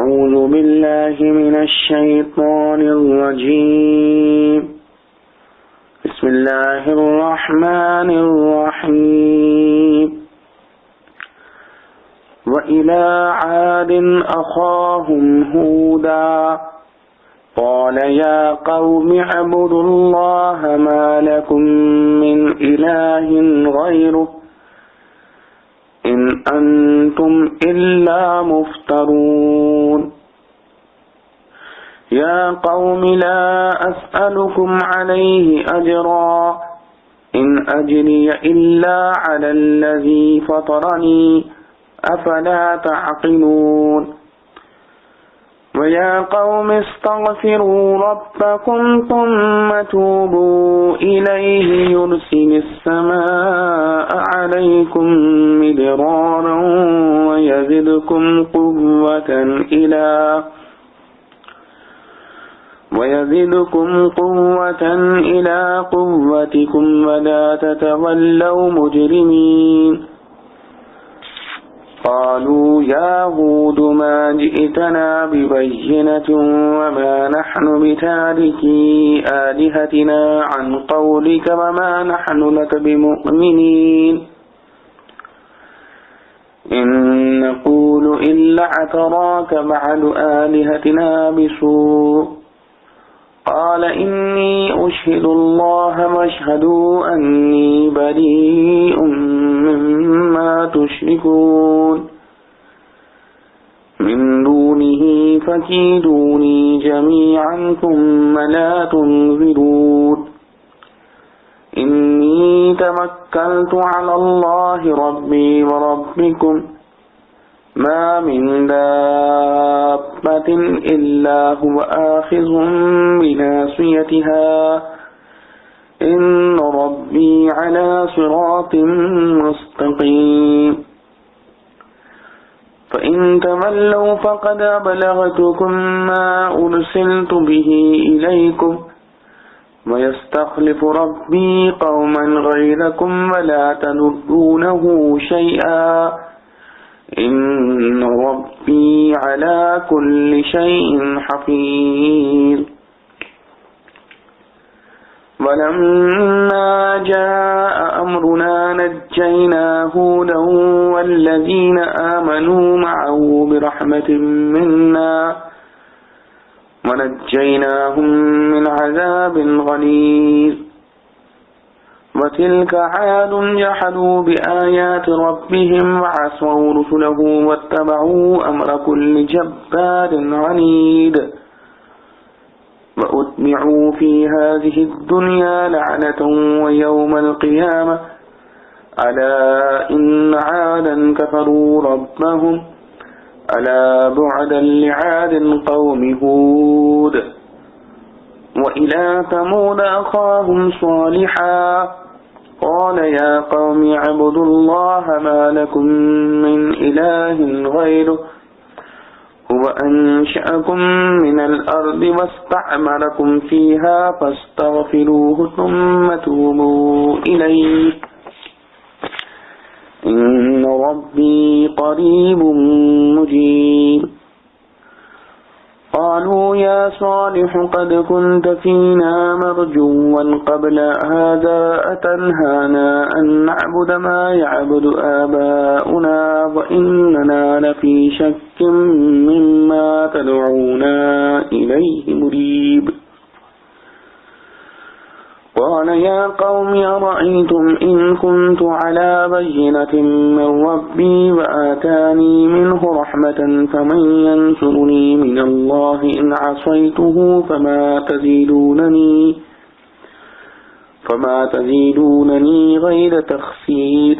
أعوذ بالله من الشيطان الرجيم بسم الله الرحمن الرحيم وإلى عاد أخاهم هودا قال يا قوم اعبدوا الله ما لكم من إله غيره إن أنتم إلا مفترون يا قوم لا أسألكم عليه أجرا إن أجري إلا على الذي فطرني أفلا تعقلون ويا قوم استغفروا ربكم ثم توبوا إليه يرسل السماء عليكم مدرارا ويزدكم قوة إلى قوتكم ولا تتولوا مجرمين قالوا يا هود ما جئتنا ببينة وما نحن بتاركي آلهتنا عن قولك وما نحن لك بمؤمنين إن نقول إلا اعتراك بعد آلهتنا بسوء قال إني أشهد الله واشهدوا أني بريء مما تشركون من دونه فكيدوني جميعا ثم لا تنظرون إني توكلت على الله ربي وربكم ما من دابة إلا هو آخذ بناصيتها إن ربي على صراط مستقيم فإن تولوا فقد أبلغتكم ما أرسلت به إليكم ويستخلف ربي قوما غيركم ولا تضرونه شيئا إن ربي على كل شيء حفيظ ولما جاء أمرنا نجينا هودا والذين آمنوا معه برحمة منا ونجيناهم من عذاب غليظ وتلك عاد جحدوا بآيات ربهم وعصوا رسله واتبعوا أمر كل جبار عنيد وأتبعوا في هذه الدنيا لعنة ويوم القيامة ألا إن عادا كفروا ربهم ألا بعدا لعاد قوم هود وإلى ثمود أخاهم صالحا قال يا قوم اعبدوا الله ما لكم من إله غيره هو أنشأكم من الأرض واستعمركم فيها فاستغفروه ثم توبوا إليه إن ربي قريب مجيب قالوا يا صالح قد كنت فينا مرجوا قبل هذا أتنهانا أن نعبد ما يعبد آباؤنا وإننا لفي شك مما تدعونا إليه مريب قال يا قوم أرأيتم إن كنت على بينة من ربي وآتاني منه رحمة فمن ينصرني من الله إن عصيته فما تزيدونني غير تخسير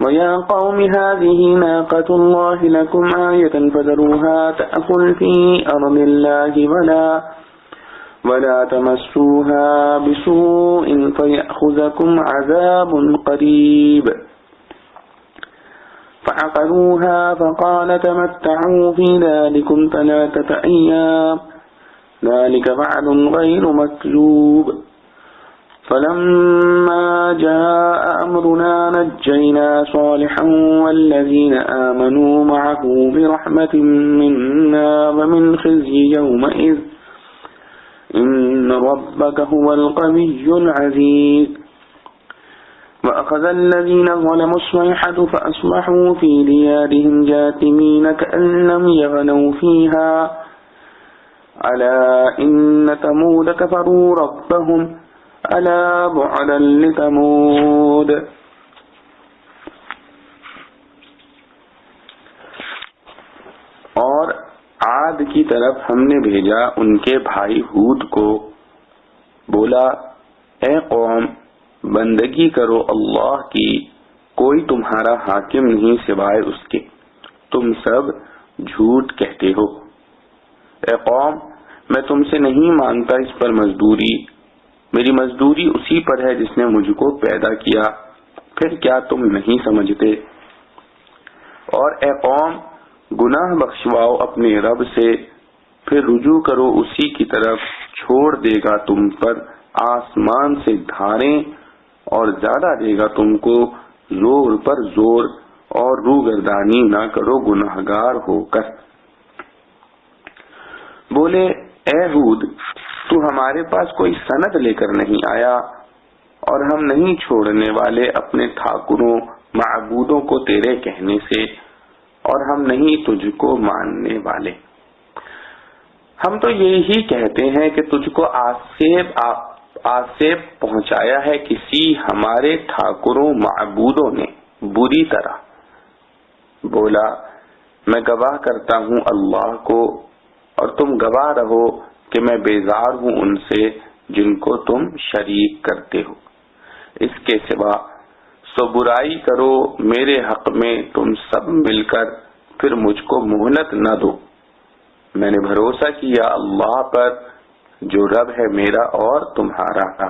ويا قوم هذه ناقة الله لكم آية فذروها تأكل في أرض الله ولا تمسوها بسوء فيأخذكم عذاب قريب فعقروها فقال تمتعوا في ذلكم 3 أيام ذلك وعد غير مكذوب فلما جاء أمرنا نجينا صالحا والذين آمنوا معه برحمة منا ومن خزي يومئذ إن ربك هو القوي العزيز وأخذ الذين ظلموا الصيحة فأصبحوا في ديارهم جاثمين كأن لم يغنوا فيها ألا إن ثمود كفروا ربهم ألا بعدا لثمود. اور عاد کی طرف ہم نے بھیجا ان کے بھائی ہود کو، بولا اے قوم بندگی کرو اللہ کی، کوئی تمہارا حاکم نہیں سوائے اس کے، تم سب جھوٹ کہتے ہو۔ اے قوم میں تم سے نہیں مانگتا اس پر مزدوری، میری مزدوری اسی پر ہے جس نے مجھ کو پیدا کیا، پھر کیا تم نہیں سمجھتے؟ اور اے قوم گناہ بخشواؤ اپنے رب سے، پھر رجوع کرو اسی کی طرف، چھوڑ دے گا تم پر آسمان سے دھاریں اور زیادہ دے گا تم کو زور پر زور، اور روگردانی نہ کرو گناہگار ہو کر۔ بولے اے ہود تو ہمارے پاس کوئی سند لے کر نہیں آیا، اور ہم نہیں چھوڑنے والے اپنے ٹھاکروں معبودوں کو تیرے کہنے سے، اور ہم نہیں تجھ کو ماننے والے۔ ہم تو یہی کہتے ہیں کہ تجھ کو آسیب پہنچایا ہے کسی ہمارے ٹھاکروں معبودوں نے بری طرح۔ بولا میں گواہ کرتا ہوں اللہ کو، اور تم گواہ رہو کہ میں بیزار ہوں ان سے جن کو تم شریک کرتے ہو۔ اس کے سوا سو برائی کرو میرے حق میں تم سب مل کر، پھر مجھ کو مہلت نہ دو۔ میں نے بھروسہ کیا اللہ پر جو رب ہے میرا اور تمہارا،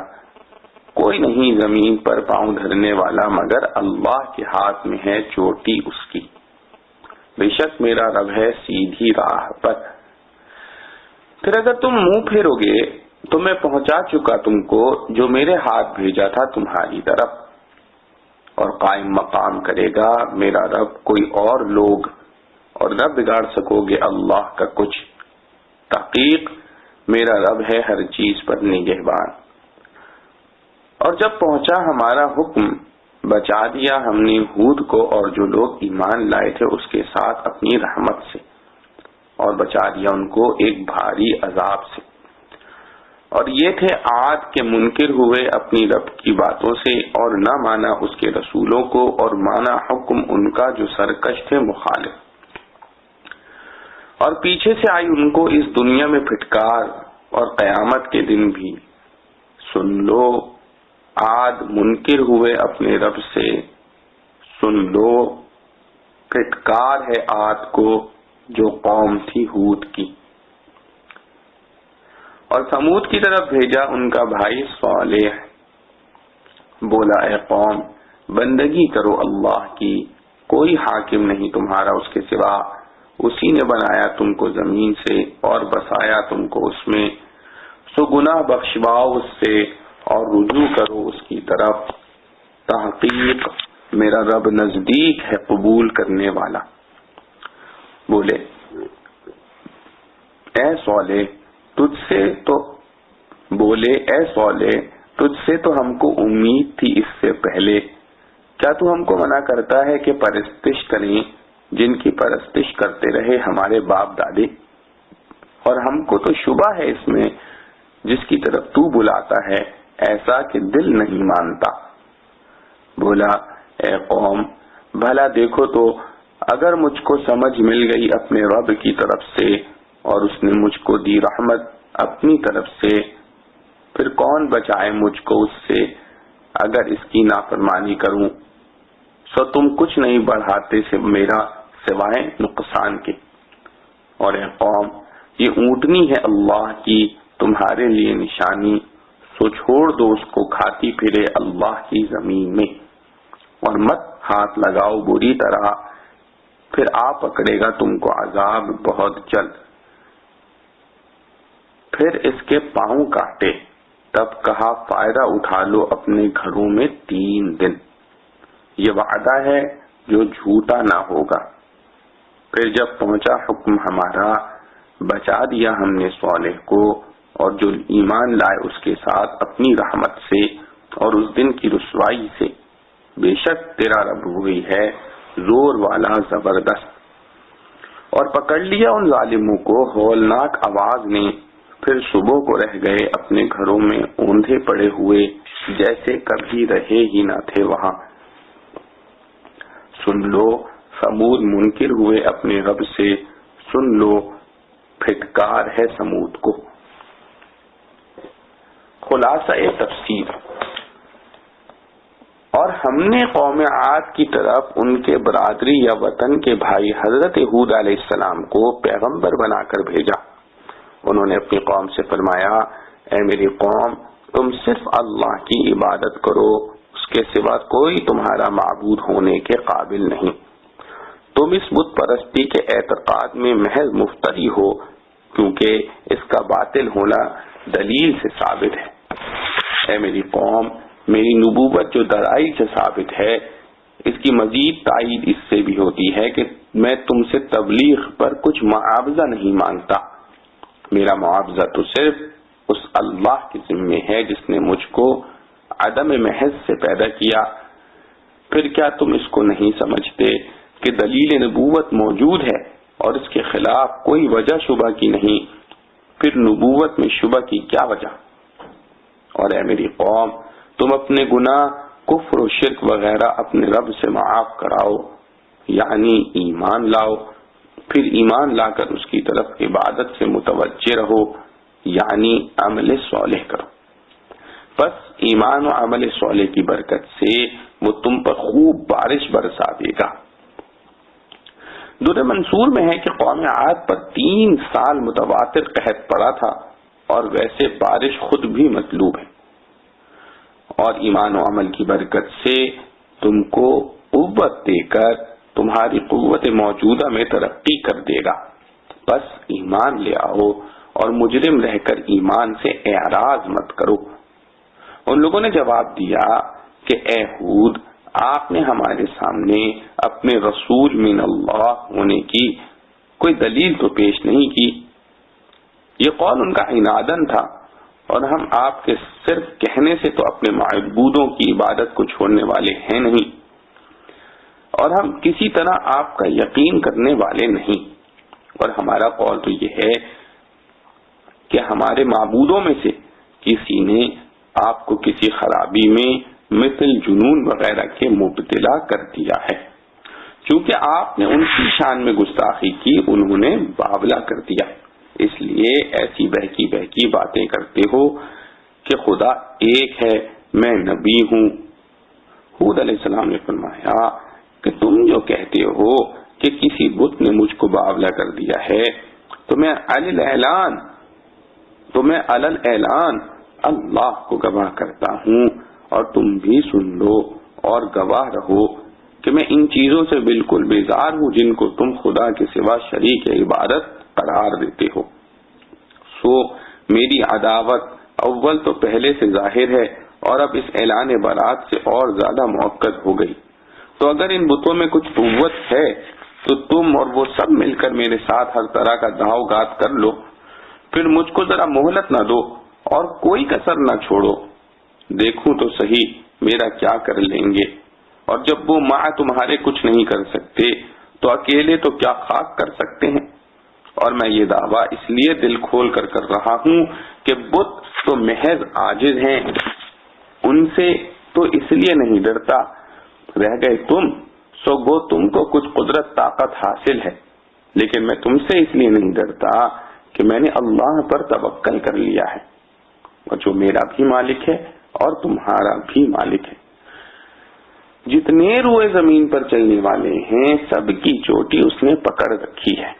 کوئی نہیں زمین پر پاؤں دھرنے والا مگر اللہ کے ہاتھ میں ہے چوٹی اس کی، بے شک میرا رب ہے سیدھی راہ پر۔ پھر اگر تم منہ پھیرو گے تو میں پہنچا چکا تم کو جو میرے ہاتھ بھیجا تھا تمہاری طرف، اور قائم مقام کرے گا میرا رب کوئی اور لوگ، اور نہ بگاڑ سکو گے اللہ کا کچھ، تحقیق میرا رب ہے ہر چیز پر نگہبان۔ اور جب پہنچا ہمارا حکم بچا دیا ہم نے ہود کو اور جو لوگ ایمان لائے تھے اس کے ساتھ اپنی رحمت سے، اور بچا دیا ان کو ایک بھاری عذاب سے۔ اور یہ تھے عاد کے منکر ہوئے اپنی رب کی باتوں سے، اور نہ مانا اس کے رسولوں کو، اور مانا حکم ان کا جو سرکش تھے مخالف۔ اور پیچھے سے آئی ان کو اس دنیا میں پھٹکار، اور قیامت کے دن بھی۔ سن لو عاد منکر ہوئے اپنے رب سے، سن لو پھٹکار ہے عاد کو جو قوم تھی ہود کی۔ اور ثمود کی طرف بھیجا ان کا بھائی صالح، بولا اے قوم بندگی کرو اللہ کی، کوئی حاکم نہیں تمہارا اس کے سوا، اسی نے بنایا تم کو زمین سے اور بسایا تم کو اس میں، سو گناہ بخشواؤ اس سے اور رجوع کرو اس کی طرف، تحقیق میرا رب نزدیک ہے قبول کرنے والا۔ بولے اے صالح تجھ سے تو ہم کو امید تھی اس سے پہلے، کیا تو ہم کو منع کرتا ہے کہ پرستش کریں جن کی پرستش کرتے رہے ہمارے باپ دادے؟ اور ہم کو تو شبہ ہے اس میں جس کی طرف تو بلاتا ہے، ایسا کہ دل نہیں مانتا۔ بولا اے قوم بھلا دیکھو تو اگر مجھ کو سمجھ مل گئی اپنے رب کی طرف سے، اور اس نے مجھ کو دی رحمت اپنی طرف سے، پھر کون بچائے مجھ کو اس سے اگر اس کی نافرمانی کروں؟ سو تم کچھ نہیں بڑھاتے سے میرا سوائے نقصان کے۔ اور اے قوم یہ اونٹنی ہے اللہ کی تمہارے لیے نشانی، سو چھوڑ دو اس کو کھاتی پھرے اللہ کی زمین میں، اور مت ہاتھ لگاؤ بری طرح، پھر آ پکڑے گا تم کو عذاب بہت جلد۔ پھر اس کے پاؤں کاٹے تب کہا فائدہ اٹھا لو اپنے گھروں میں 3 دن، یہ وعدہ ہے جو جھوٹا نہ ہوگا۔ پھر جب پہنچا حکم ہمارا، بچا دیا ہم نے صالح کو اور جو ایمان لائے اس کے ساتھ اپنی رحمت سے اور اس دن کی رسوائی سے، بے شک تیرا رب وہی ہے زور والا زبردست۔ اور پکڑ لیا ان ظالموں کو ہولناک آواز نے، پھر صبح کو رہ گئے اپنے گھروں میں اوندھے پڑے ہوئے جیسے کبھی رہے ہی نہ تھے وہاں۔ سن لو سمود منکر ہوئے اپنے رب سے، سن لو پھٹکار ہے سمود کو۔ خلاصہ تفسیر، اور ہم نے قوم عاد کی طرف ان کے برادری یا وطن کے بھائی حضرت ہود علیہ السلام کو پیغمبر بنا کر بھیجا۔ انہوں نے اپنی قوم سے فرمایا، اے میری قوم، تم صرف اللہ کی عبادت کرو، اس کے سوا کوئی تمہارا معبود ہونے کے قابل نہیں۔ تم اس بت پرستی کے اعتقاد میں محض مفتری ہو، کیونکہ اس کا باطل ہونا دلیل سے ثابت ہے۔ اے میری قوم، میری نبوت جو دلائل سے ثابت ہے، اس کی مزید تائید اس سے بھی ہوتی ہے کہ میں تم سے تبلیغ پر کچھ معاوضہ نہیں مانگتا۔ میرا معاوضہ تو صرف اس اللہ کے ذمے ہے جس نے مجھ کو عدم محض سے پیدا کیا۔ پھر کیا تم اس کو نہیں سمجھتے کہ دلیل نبوت موجود ہے اور اس کے خلاف کوئی وجہ شبہ کی نہیں؟ پھر نبوت میں شبہ کی کیا وجہ؟ اور اے میری قوم، تم اپنے گناہ، کفر و شرک وغیرہ اپنے رب سے معاف کراؤ، یعنی ایمان لاؤ، پھر ایمان لا کر اس کی طرف عبادت سے متوجہ رہو، یعنی عمل صالح کرو۔ بس ایمان و عمل صالح کی برکت سے وہ تم پر خوب بارش برسا دے گا۔ در منصور میں ہے کہ قوم عاد پر 3 سال متواتر قحط پڑا تھا، اور ویسے بارش خود بھی مطلوب ہے، اور ایمان و عمل کی برکت سے تم کو قوت دے کر تمہاری قوت موجودہ میں ترقی کر دے گا۔ بس ایمان لے آؤ اور مجرم رہ کر ایمان سے اعراض مت کرو۔ ان لوگوں نے جواب دیا کہ اے ہود، آپ نے ہمارے سامنے اپنے رسول من اللہ ہونے کی کوئی دلیل تو پیش نہیں کی۔ یہ قول ان کا عنادن تھا، اور ہم آپ کے صرف کہنے سے تو اپنے معبودوں کی عبادت کو چھوڑنے والے ہیں نہیں، اور ہم کسی طرح آپ کا یقین کرنے والے نہیں۔ اور ہمارا قول تو یہ ہے کہ ہمارے معبودوں میں سے کسی نے آپ کو کسی خرابی میں مثل جنون وغیرہ کے مبتلا کر دیا ہے۔ چونکہ آپ نے ان کی شان میں گستاخی کی، انہوں نے باولا کر دیا، اس لیے ایسی بہکی بہکی باتیں کرتے ہو کہ خدا ایک ہے، میں نبی ہوں۔ ہود علیہ السلام نے فرمایا کہ تم جو کہتے ہو کہ کسی بت نے مجھ کو باولا کر دیا ہے، تو میں علل اعلان اللہ کو گواہ کرتا ہوں، اور تم بھی سن لو اور گواہ رہو کہ میں ان چیزوں سے بالکل بیزار ہوں جن کو تم خدا کے سوا شریک عبادت قرار دیتے ہو۔ سو میری عداوت اول تو پہلے سے ظاہر ہے، اور اب اس اعلان برات سے اور زیادہ مؤکد ہو گئی۔ تو اگر ان بتوں میں کچھ قوت ہے تو تم اور وہ سب مل کر میرے ساتھ ہر طرح کا داؤ گات کر لو، پھر مجھ کو ذرا مہلت نہ دو اور کوئی کسر نہ چھوڑو، دیکھوں تو صحیح میرا کیا کر لیں گے۔ اور جب وہ ماں تمہارے کچھ نہیں کر سکتے تو اکیلے تو کیا خاک کر سکتے ہیں۔ اور میں یہ دعویٰ اس لیے دل کھول کر رہا ہوں کہ بت تو محض عاجز ہیں، ان سے تو اس لیے نہیں ڈرتا، رہ گئے تم، سو گو تم کو کچھ قدرت طاقت حاصل ہے، لیکن میں تم سے اس لیے نہیں ڈرتا کہ میں نے اللہ پر توکل کر لیا ہے، اور جو میرا بھی مالک ہے اور تمہارا بھی مالک ہے۔ جتنے روئے زمین پر چلنے والے ہیں سب کی چوٹی اس نے پکڑ رکھی ہے،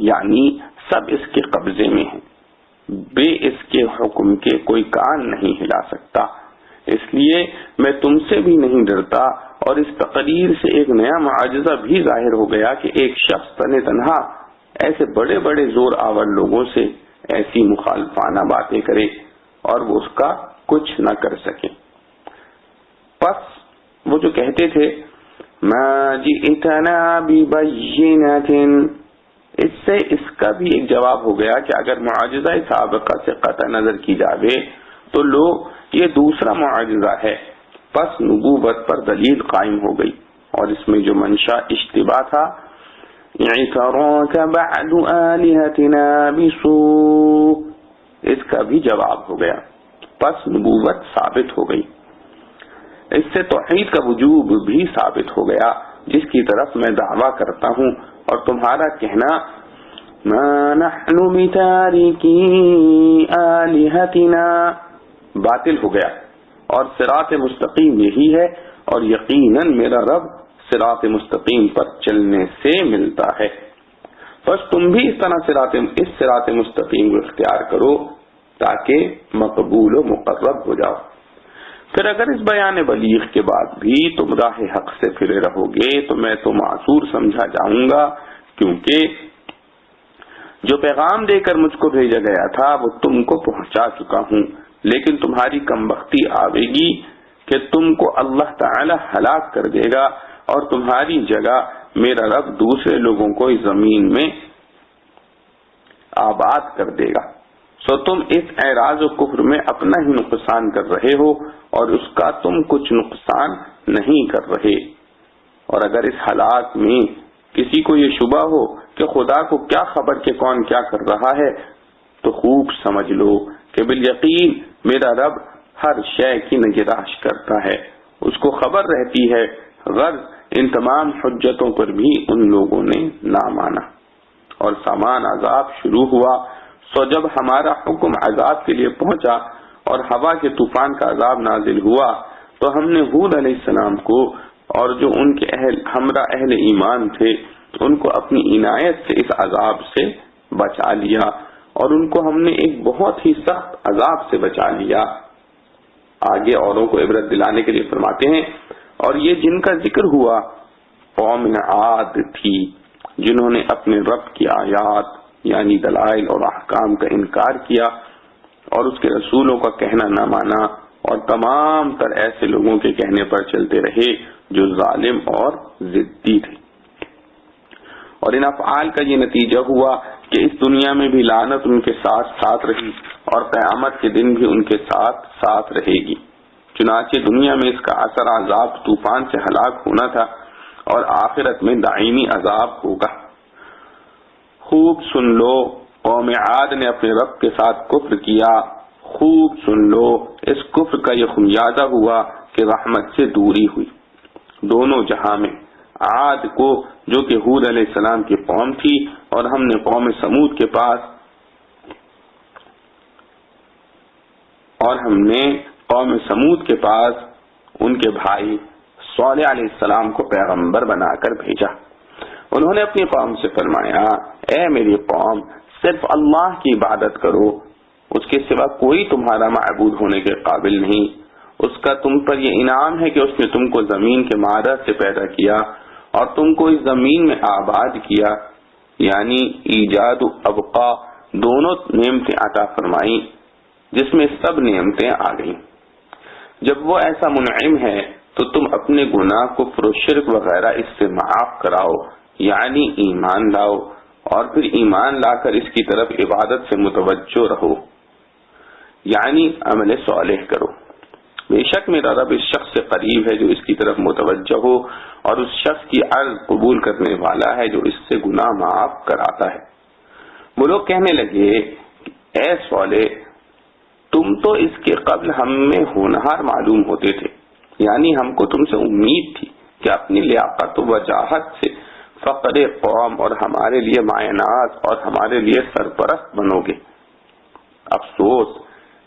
یعنی سب اس کے قبضے میں ہیں، بے اس کے حکم کے کوئی کان نہیں ہلا سکتا۔ اس لیے میں تم سے بھی نہیں ڈرتا، اور اس تقریر سے ایک نیا معجزہ بھی ظاہر ہو گیا کہ ایک شخص تنہا ایسے بڑے بڑے زور آور لوگوں سے ایسی مخالفانہ باتیں کرے اور وہ اس کا کچھ نہ کر سکیں۔ پس وہ جو کہتے تھے ما جئتنا ببینۃ، اس سے اس کا بھی ایک جواب ہو گیا کہ اگر معجزہ سابقہ سے قطع نظر کی جاوے تو لو یہ دوسرا معجزہ ہے، پس نبوت پر دلیل قائم ہو گئی، اور اس میں جو منشا اشتباہ تھا اعتراک بعد آلہتنا بسوء، اس کا بھی جواب ہو گیا، پس نبوت ثابت ہو گئی۔ اس سے توحید کا وجوب بھی ثابت ہو گیا جس کی طرف میں دعویٰ کرتا ہوں، اور تمہارا کہنا ما نحن بتارکی آلہتنا باطل ہو گیا، اور صراط مستقیم یہی ہے، اور یقیناً میرا رب صراط مستقیم پر چلنے سے ملتا ہے۔ بس تم بھی اس طرح اس صراط مستقیم کو اختیار کرو تاکہ مقبول و مقرب ہو جاؤ۔ پھر اگر اس بیان بلیغ کے بعد بھی تم راہ حق سے پھرے رہو گے تو میں تو معذور سمجھا جاؤں گا، کیونکہ جو پیغام دے کر مجھ کو بھیجا گیا تھا وہ تم کو پہنچا چکا ہوں، لیکن تمہاری کمبختی آوے گی کہ تم کو اللہ تعالی ہلاک کر دے گا، اور تمہاری جگہ میرا رب دوسرے لوگوں کو اس زمین میں آباد کر دے گا، سو تم اس اعراض و کفر میں اپنا ہی نقصان کر رہے ہو اور اس کا تم کچھ نقصان نہیں کر رہے۔ اور اگر اس حالات میں کسی کو یہ شبہ ہو کہ خدا کو کیا خبر کہ کون کیا کر رہا ہے، تو خوب سمجھ لو کہ بالیقین میرا رب ہر شے کی نگراش کرتا ہے، اس کو خبر رہتی ہے، غرض ان تمام حجتوں پر بھی ان لوگوں نے نہ مانا۔ اور سامان عذاب شروع ہوا، سو جب ہمارا حکم عذاب کے لیے پہنچا اور ہوا کے طوفان کا عذاب نازل ہوا تو ہم نے ہود علیہ السلام کو اور جو ان کے ہمراہ اہل ایمان تھے ان کو اپنی عنایت سے اس عذاب سے بچا لیا، اور ان کو ہم نے ایک بہت ہی سخت عذاب سے بچا لیا۔ آگے اوروں کو عبرت دلانے کے لیے فرماتے ہیں اور یہ جن کا ذکر ہوا قوم عاد تھی، جنہوں نے اپنے رب کی آیات یعنی دلائل اور احکام کا انکار کیا اور اس کے رسولوں کا کہنا نہ مانا، اور تمام تر ایسے لوگوں کے کہنے پر چلتے رہے جو ظالم اور ضدی تھے۔ اور ان افعال کا یہ نتیجہ ہوا کہ اس دنیا میں بھی لعنت ان کے ساتھ ساتھ رہی اور قیامت کے دن بھی ان کے ساتھ ساتھ رہے گی۔ چنانچہ دنیا میں اس کا اثر عذاب طوفان سے ہلاک ہونا تھا، اور آخرت میں دائمی عذاب ہوگا۔ خوب سن لو، قوم عاد نے اپنے رب کے ساتھ کفر کیا، خوب سن لو، اس کفر کا یہ خمیازہ ہوا کہ رحمت سے دوری ہوئی دونوں جہاں میں۔ عاد کو جو کہ ہود علیہ السلام کی قوم تھی، اور ہم نے قوم سمود کے پاس ان کے بھائی صالح علیہ السلام کو پیغمبر بنا کر بھیجا۔ انہوں نے اپنی قوم سے فرمایا، اے میری قوم، صرف اللہ کی عبادت کرو، اس کے سوا کوئی تمہارا معبود ہونے کے قابل نہیں۔ اس کا تم پر یہ انعام ہے کہ اس نے تم کو زمین کے مادہ سے پیدا کیا اور تم کو اس زمین میں آباد کیا، یعنی ایجاد و ابقا دونوں نعمتیں عطا فرمائیں، جس میں سب نعمتیں آ گئیں۔ جب وہ ایسا منعم ہے تو تم اپنے گناہ کفر و شرک وغیرہ اس سے معاف کراؤ، یعنی ایمان لاؤ، اور پھر ایمان لا کر اس کی طرف عبادت سے متوجہ رہو، یعنی عمل صالح کرو۔ بے شک میرا رب اس شخص سے قریب ہے جو اس کی طرف متوجہ ہو، اور اس شخص کی عرض قبول کرنے والا ہے جو اس سے گناہ معاف کراتا ہے۔ وہ لوگ کہنے لگے، اے صالح، تم تو اس کے قبل ہم میں ہونہار معلوم ہوتے تھے، یعنی ہم کو تم سے امید تھی کہ اپنی لیاقت و وجاہت سے فقر قوم اور ہمارے لیے مائناز اور ہمارے لیے سرپرست بنو گے۔ افسوس،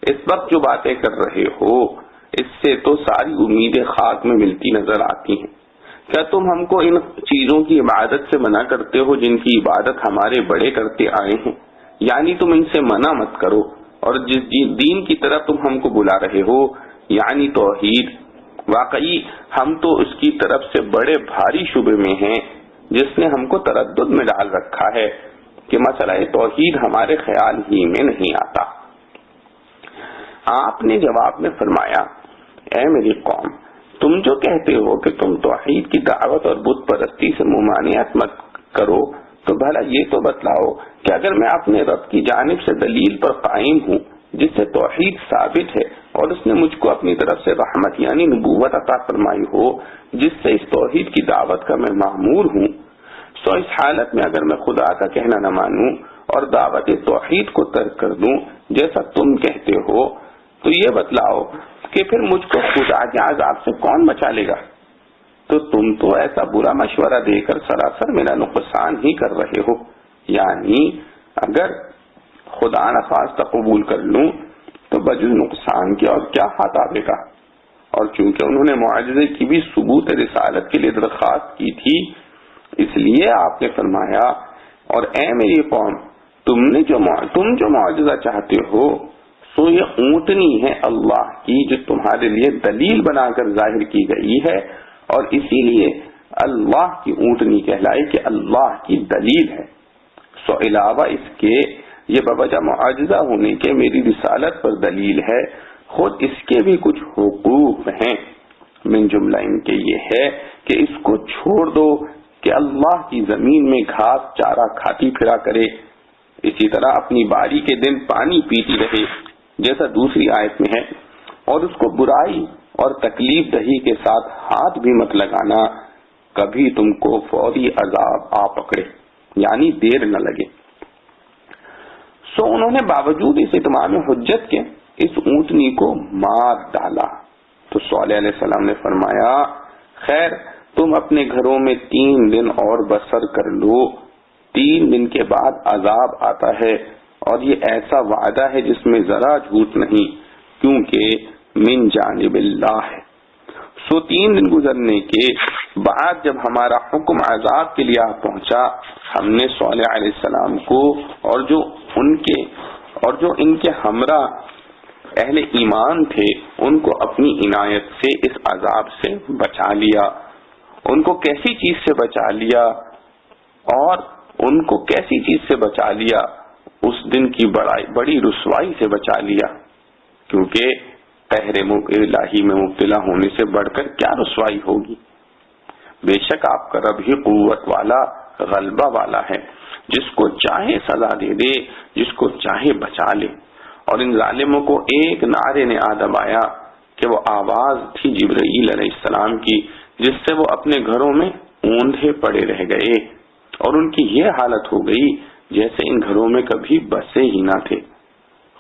اس وقت جو باتیں کر رہے ہو اس سے تو ساری امیدیں خاک میں ملتی نظر آتی ہیں۔ کیا تم ہم کو ان چیزوں کی عبادت سے منع کرتے ہو جن کی عبادت ہمارے بڑے کرتے آئے ہیں؟ یعنی تم ان سے منع مت کرو، اور جس دین کی طرف تم ہم کو بلا رہے ہو یعنی توحید، واقعی ہم تو اس کی طرف سے بڑے بھاری شبے میں ہیں جس نے ہم کو تردد میں ڈال رکھا ہے کہ مسئلہ توحید ہمارے خیال ہی میں نہیں آتا۔ آپ نے جواب میں فرمایا اے میری قوم تم جو کہتے ہو کہ تم توحید کی دعوت اور بت پرستی سے ممانعت مت کرو تو بھلا یہ تو بتلاؤ کہ اگر میں اپنے رب کی جانب سے دلیل پر قائم ہوں جس سے توحید ثابت ہے اور اس نے مجھ کو اپنی طرف سے رحمت یعنی نبوت عطا فرمائی ہو جس سے اس توحید کی دعوت کا میں مأمور ہوں، تو اس حالت میں اگر میں خدا کا کہنا نہ مانوں اور دعوت توحید کو ترک کر دوں جیسا تم کہتے ہو تو یہ بتلاؤ کہ پھر مجھ کو خدا کے عذاب سے کون بچا لے گا؟ تو تم تو ایسا برا مشورہ دے کر سراسر میرا نقصان ہی کر رہے ہو، یعنی اگر خدا نخواستہ قبول کر لوں تو بجز نقصان کے اور کیا ہاتھ آئے گا۔ اور چونکہ انہوں نے معجزے کی بھی ثبوت رسالت کے لیے درخواست کی تھی اس لیے آپ نے فرمایا اور اے میری قوم تم جو معجزہ چاہتے ہو سو یہ اونٹنی ہے اللہ کی جو تمہارے لیے دلیل بنا کر ظاہر کی گئی ہے، اور اسی لیے اللہ کی اونٹنی کہلائی کہ اللہ کی دلیل ہے۔ سو علاوہ اس کے یہ بوجہ معجزہ ہونے کے میری رسالت پر دلیل ہے، خود اس کے بھی کچھ حقوق ہیں، من جملہ ان کے یہ ہے کہ اس کو چھوڑ دو کہ اللہ کی زمین میں گھاس چارہ کھاتی پھرا کرے، اسی طرح اپنی باری کے دن پانی پیتی رہے جیسا دوسری آیت میں ہے، اور اس کو برائی اور تکلیف دہی کے ساتھ ہاتھ بھی مت لگانا، کبھی تم کو فوری عذاب آ پکڑے یعنی دیر نہ لگے۔ سو انہوں نے باوجود اس اتمام حجت کے اس اونٹنی کو مار ڈالا تو صالح علیہ السلام نے فرمایا خیر تم اپنے گھروں میں 3 دن اور بسر کر لو، 3 دن کے بعد عذاب آتا ہے اور یہ ایسا وعدہ ہے جس میں ذرا جھوٹ نہیں کیونکہ من جانب اللہ ہے۔ سو 3 دن گزرنے کے بعد جب ہمارا حکم عذاب کے لیے پہنچا ہم نے صالح علیہ السلام کو اور جو ان کے ہمراہ اہل ایمان تھے ان کو اپنی عنایت سے اس عذاب سے بچا لیا۔ ان کو کیسی چیز سے بچا لیا اور ان کو کیسی چیز سے بچا لیا؟ اس دن کی بڑی رسوائی سے بچا لیا، کیونکہ قہر الہی میں مبتلا ہونے سے بڑھ کر کیا رسوائی ہوگی۔ بے شک آپ کا رب ہی قوت والا غلبہ والا ہے، جس کو چاہے سزا دے دے، جس کو چاہے بچا لے۔ اور ان ظالموں کو ایک نعرے نے آ دبایا کہ وہ آواز تھی جبرائیل علیہ السلام کی جس سے وہ اپنے گھروں میں اوندھے پڑے رہ گئے اور ان کی یہ حالت ہو گئی جیسے ان گھروں میں کبھی بسے ہی نہ تھے۔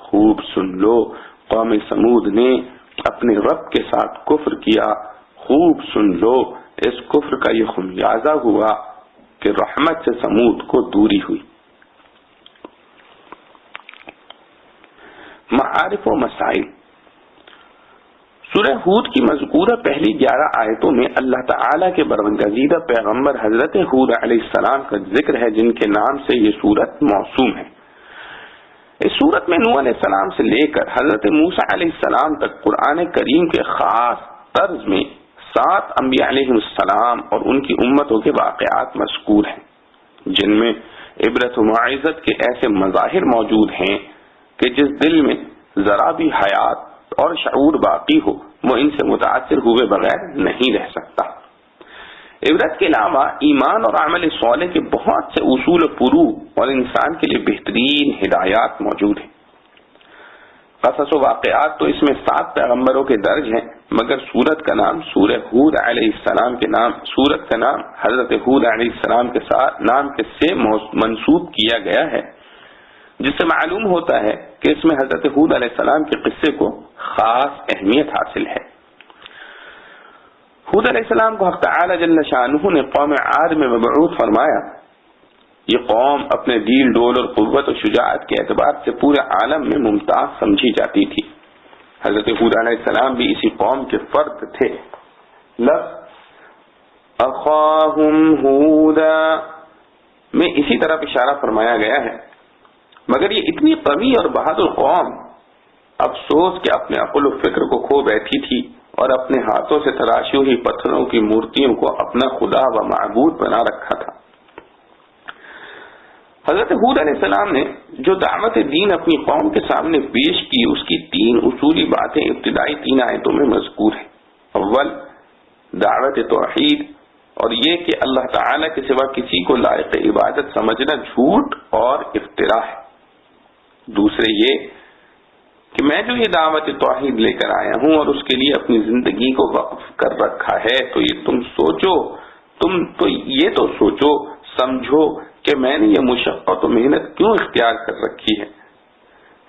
خوب سن لو قوم سمود نے اپنے رب کے ساتھ کفر کیا، خوب سن لو اس کفر کا یہ خمیازہ ہوا کہ رحمت سے سمود کو دوری ہوئی۔ معارف و مسائل۔ سورہ ہود کی مذکورہ پہلی 11 آیتوں میں اللہ تعالیٰ کے برگزیدہ پیغمبر حضرت ہود علیہ السلام کا ذکر ہے جن کے نام سے یہ سورت موسوم ہے۔ اس سورت میں نوح علیہ السلام سے لے کر حضرت موسیٰ علیہ السلام تک قرآن کریم کے خاص طرز میں 7 انبیاء علیہ السلام اور ان کی امتوں کے واقعات مذکور ہیں جن میں عبرت و معزت کے ایسے مظاہر موجود ہیں کہ جس دل میں ذرا بھی حیات اور شعور باقی ہو وہ ان سے متاثر ہوئے بغیر نہیں رہ سکتا۔ عبرت کے علاوہ ایمان اور عمل صالح کے بہت سے اصول و فروع اور انسان کے لیے بہترین ہدایات موجود ہیں۔ قصص و واقعات تو اس میں 7 پیغمبروں کے درج ہیں، مگر سورت کا نام سورہ ہود علیہ السلام کے نام سورت کا نام حضرت ہود علیہ السلام کے ساتھ نام کے سے منسوب کیا گیا ہے، جس سے معلوم ہوتا ہے کہ اس میں حضرت ہود علیہ السلام کے قصے کو خاص اہمیت حاصل ہے۔ ہود علیہ السلام کو حق تعالی جل شانہ نے قوم عاد میں مبعوث فرمایا۔ یہ قوم اپنے ڈیل ڈول اور قوت و شجاعت کے اعتبار سے پورے عالم میں ممتاز سمجھی جاتی تھی۔ حضرت ہود علیہ السلام بھی اسی قوم کے فرد تھے۔ لفظ اخاہم ہودا میں اسی طرح اشارہ فرمایا گیا ہے، مگر یہ اتنی قوی اور بہادر قوم افسوس کہ اپنے عقل و فکر کو کھو بیٹھی تھی اور اپنے ہاتھوں سے تراشی ہوئی پتھروں کی مورتیوں کو اپنا خدا و معبود بنا رکھا تھا۔ حضرت ہود علیہ السلام نے جو دعوت دین اپنی قوم کے سامنے پیش کی، اس کی 3 اصولی باتیں ابتدائی 3 آیتوں میں مذکور ہیں۔ اول، دعوت توحید، اور یہ کہ اللہ تعالی کے سوا کسی کو لائق عبادت سمجھنا جھوٹ اور افتراء ہے۔ دوسرے یہ کہ میں جو یہ دعوت توحید لے کر آیا ہوں اور اس کے لیے اپنی زندگی کو وقف کر رکھا ہے، تو یہ تم سوچو سمجھو کہ میں نے یہ مشقت و محنت کیوں اختیار کر رکھی ہے۔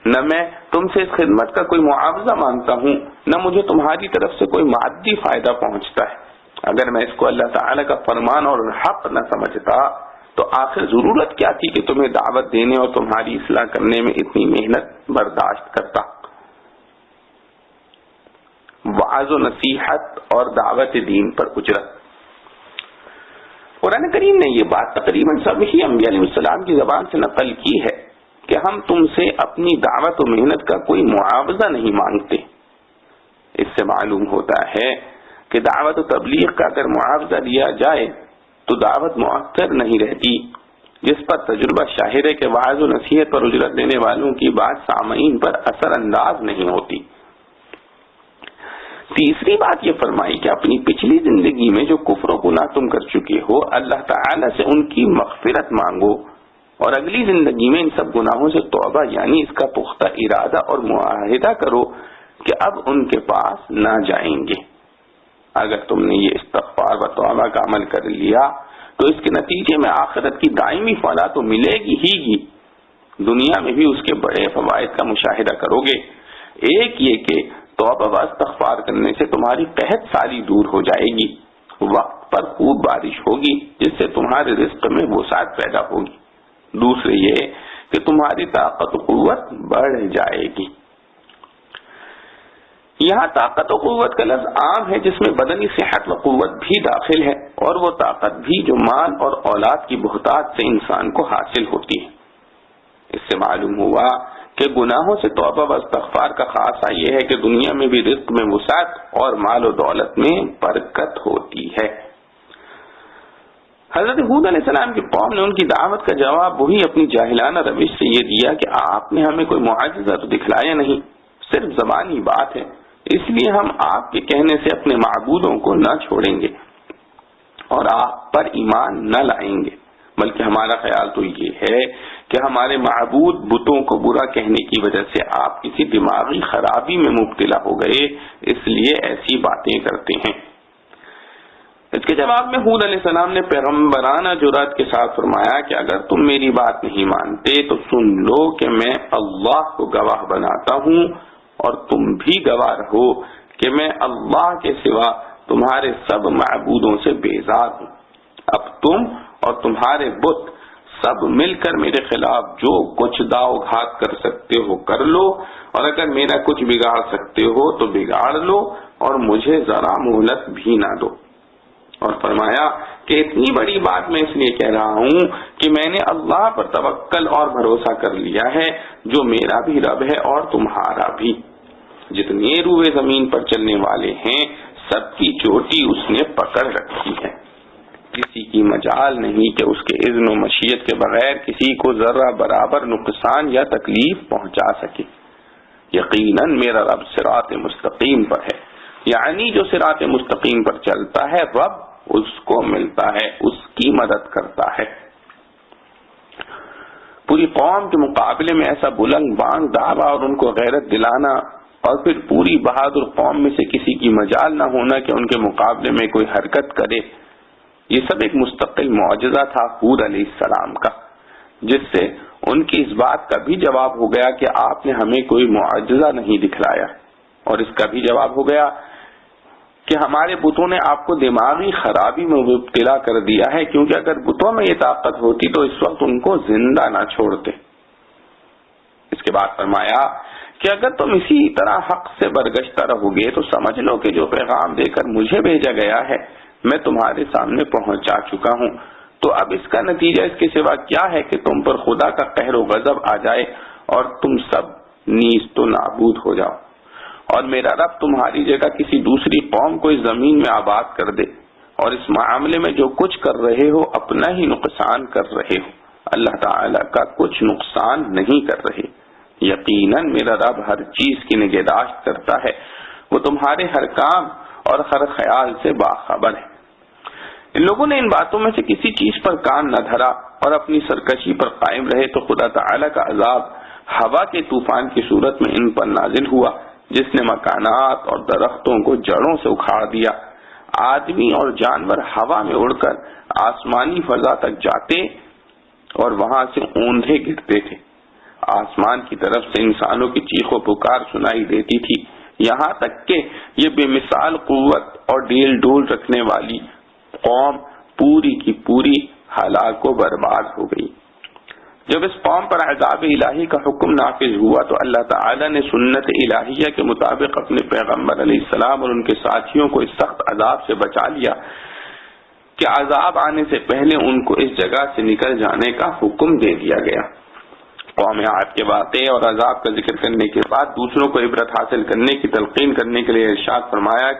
نہ میں تم سے اس خدمت کا کوئی معاوضہ مانگتا ہوں، نہ مجھے تمہاری طرف سے کوئی مادی فائدہ پہنچتا ہے۔ اگر میں اس کو اللہ تعالی کا فرمان اور حق نہ سمجھتا تو آخر ضرورت کیا تھی کہ تمہیں دعوت دینے اور تمہاری اصلاح کرنے میں اتنی محنت برداشت کرتا۔ وعظ و نصیحت اور دعوت دین پر اجرت۔ قرآن کریم نے یہ بات تقریباً سبھی انبیاء علیہ السلام کی زبان سے نقل کی ہے کہ ہم تم سے اپنی دعوت و محنت کا کوئی معاوضہ نہیں مانگتے۔ اس سے معلوم ہوتا ہے کہ دعوت و تبلیغ کا اگر معاوضہ لیا جائے تو دعوت مؤثر نہیں رہتی، جس پر تجربہ شاہد ہے کہ وعظ و نصیحت پر اجرت دینے والوں کی بات سامعین پر اثر انداز نہیں ہوتی۔ تیسری بات یہ فرمائی کہ اپنی پچھلی زندگی میں جو کفر و گناہ تم کر چکے ہو، اللہ تعالی سے ان کی مغفرت مانگو اور اگلی زندگی میں ان سب گناہوں سے توبہ یعنی اس کا پختہ ارادہ اور معاہدہ کرو کہ اب ان کے پاس نہ جائیں گے۔ اگر تم نے یہ استغفار و توبہ کا عمل کر لیا تو اس کے نتیجے میں آخرت کی دائمی فلاح تو ملے گی، دنیا میں بھی اس کے بڑے فوائد کا مشاہدہ کرو گے۔ ایک یہ کہ توبہ و استغفار کرنے سے تمہاری قحط سالی دور ہو جائے گی، وقت پر خوب بارش ہوگی جس سے تمہارے رزق میں وسعت پیدا ہوگی۔ دوسرے یہ کہ تمہاری طاقت و قوت بڑھ جائے گی۔ یہاں طاقت و قوت کا لفظ عام ہے جس میں بدنی صحت و قوت بھی داخل ہے، اور وہ طاقت بھی جو مال اور اولاد کی بہتات سے انسان کو حاصل ہوتی ہے۔ اس سے معلوم ہوا کہ گناہوں سے توبہ و استغفار کا خاصہ یہ ہے کہ دنیا میں بھی رزق میں وسعت اور مال و دولت میں برکت ہوتی ہے۔ حضرت ہود علیہ السلام کی قوم نے ان کی دعوت کا جواب وہی اپنی جاہلانہ روش سے یہ دیا کہ آپ نے ہمیں کوئی معجزہ تو دکھلایا نہیں، صرف زبانی بات ہے، اس لیے ہم آپ کے کہنے سے اپنے معبودوں کو نہ چھوڑیں گے اور آپ پر ایمان نہ لائیں گے، بلکہ ہمارا خیال تو یہ ہے کہ ہمارے معبود بتوں کو برا کہنے کی وجہ سے آپ کسی دماغی خرابی میں مبتلا ہو گئے، اس لیے ایسی باتیں کرتے ہیں۔ اس کے جواب میں ہود علیہ السلام نے پیغمبرانہ جرات کے ساتھ فرمایا کہ اگر تم میری بات نہیں مانتے تو سن لو کہ میں اللہ کو گواہ بناتا ہوں اور تم بھی گواہ رہو کہ میں اللہ کے سوا تمہارے سب معبودوں سے بیزار ہوں۔ اب تم اور تمہارے بت سب مل کر میرے خلاف جو کچھ داؤ گھات کر سکتے ہو کر لو، اور اگر میرا کچھ بگاڑ سکتے ہو تو بگاڑ لو، اور مجھے ذرا مہلت بھی نہ دو۔ اور فرمایا کہ اتنی بڑی بات میں اس لیے کہہ رہا ہوں کہ میں نے اللہ پر توکل اور بھروسہ کر لیا ہے جو میرا بھی رب ہے اور تمہارا بھی۔ جتنے روئے زمین پر چلنے والے ہیں سب کی چوٹی اس نے پکڑ رکھی ہے، کسی کی مجال نہیں کہ اس کے اذن و مشیت کے بغیر کسی کو ذرہ برابر نقصان یا تکلیف پہنچا سکے۔ یقیناً میرا رب صراط مستقیم پر ہے، یعنی جو صراط مستقیم پر چلتا ہے رب اس کو ملتا ہے، اس کی مدد کرتا ہے۔ پوری قوم کے مقابلے میں ایسا بلند بانگ دعویٰ اور ان کو غیرت دلانا، اور پھر پوری بہادر قوم میں سے کسی کی مجال نہ ہونا کہ ان کے مقابلے میں کوئی حرکت کرے، یہ سب ایک مستقل معجزہ تھا ہود علیہ السلام کا، جس سے ان کی اس بات کا بھی جواب ہو گیا کہ آپ نے ہمیں کوئی معجزہ نہیں دکھلایا، اور اس کا بھی جواب ہو گیا کہ ہمارے بتوں نے آپ کو دماغی خرابی میں مبتلا کر دیا ہے، کیونکہ اگر بتوں میں یہ طاقت ہوتی تو اس وقت ان کو زندہ نہ چھوڑتے۔ اس کے بعد فرمایا کہ اگر تم اسی طرح حق سے برگشتہ رہو گے تو سمجھ لو کہ جو پیغام دے کر مجھے بھیجا گیا ہے میں تمہارے سامنے پہنچا چکا ہوں، تو اب اس کا نتیجہ اس کے سوا کیا ہے کہ تم پر خدا کا قہر و غضب آ جائے اور تم سب نیز تو نابود ہو جاؤ، اور میرا رب تمہاری جگہ کسی دوسری قوم کو اس زمین میں آباد کر دے، اور اس معاملے میں جو کچھ کر رہے ہو اپنا ہی نقصان کر رہے ہو، اللہ تعالی کا کچھ نقصان نہیں کر رہے۔ یقیناً میرا رب ہر چیز کی نگہداشت کرتا ہے، وہ تمہارے ہر کام اور ہر خیال سے باخبر ہے۔ ان لوگوں نے ان باتوں میں سے کسی چیز پر کان نہ دھرا اور اپنی سرکشی پر قائم رہے تو خدا تعالی کا عذاب ہوا کے طوفان کی صورت میں ان پر نازل ہوا، جس نے مکانات اور درختوں کو جڑوں سے اکھاڑ دیا۔ آدمی اور جانور ہوا میں اڑ کر آسمانی فضا تک جاتے اور وہاں سے اوندھے گرتے تھے۔ آسمان کی طرف سے انسانوں کی چیخ و پکار سنائی دیتی تھی، یہاں تک کہ یہ بے مثال قوت اور ڈیل ڈول رکھنے والی قوم پوری کی پوری ہلاک و برباد ہو گئی۔ جب اس قوم پر عذاب الہی کا حکم نافذ ہوا تو اللہ تعالی نے سنت الہیہ کے مطابق اپنے پیغمبر علیہ السلام اور ان کے ساتھیوں کو اس سخت عذاب سے بچا لیا کہ عذاب آنے سے پہلے ان کو اس جگہ سے نکل جانے کا حکم دے دیا گیا۔ قوم عاد کے واقعے اور عذاب کا ذکر کرنے کے بعد دوسروں کو عبرت حاصل کرنے کی تلقین کرنے کے لیے ارشاد فرمایا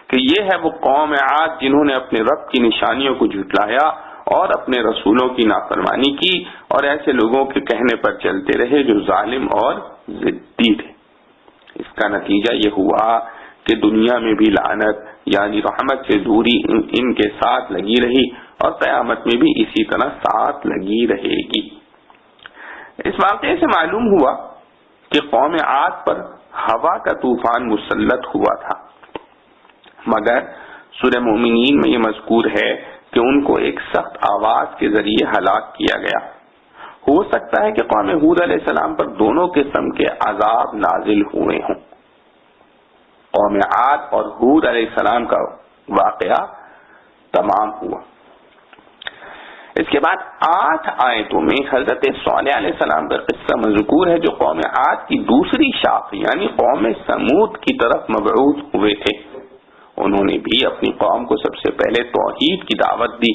کہ یہ ہے وہ قوم عاد جنہوں نے اپنے رب کی نشانیوں کو جھٹلایا اور اپنے رسولوں کی نافرمانی کی اور ایسے لوگوں کے کہنے پر چلتے رہے جو ظالم اور ضدی تھے۔ اس کا نتیجہ یہ ہوا کہ دنیا میں بھی لعنت یعنی رحمت سے دوری ان کے ساتھ لگی رہی اور قیامت میں بھی اسی طرح ساتھ لگی رہے گی۔ اس واقعے سے معلوم ہوا کہ قوم عاد پر ہوا کا طوفان مسلط ہوا تھا، مگر سورہ مومنین میں یہ مذکور ہے کہ ان کو ایک سخت آواز کے ذریعے ہلاک کیا گیا۔ ہو سکتا ہے کہ قوم ہود علیہ السلام پر دونوں قسم کے عذاب نازل ہوئے ہوں۔ قوم عاد اور ہود علیہ السلام کا واقعہ تمام ہوا۔ اس کے بعد 8 آیتوں میں حضرت صالح علیہ السلام کا قصہ مذکور ہے جو قوم عاد کی دوسری شاخ یعنی قوم سمود کی طرف مبعوث ہوئے تھے۔ انہوں نے بھی اپنی قوم کو سب سے پہلے توحید کی دعوت دی۔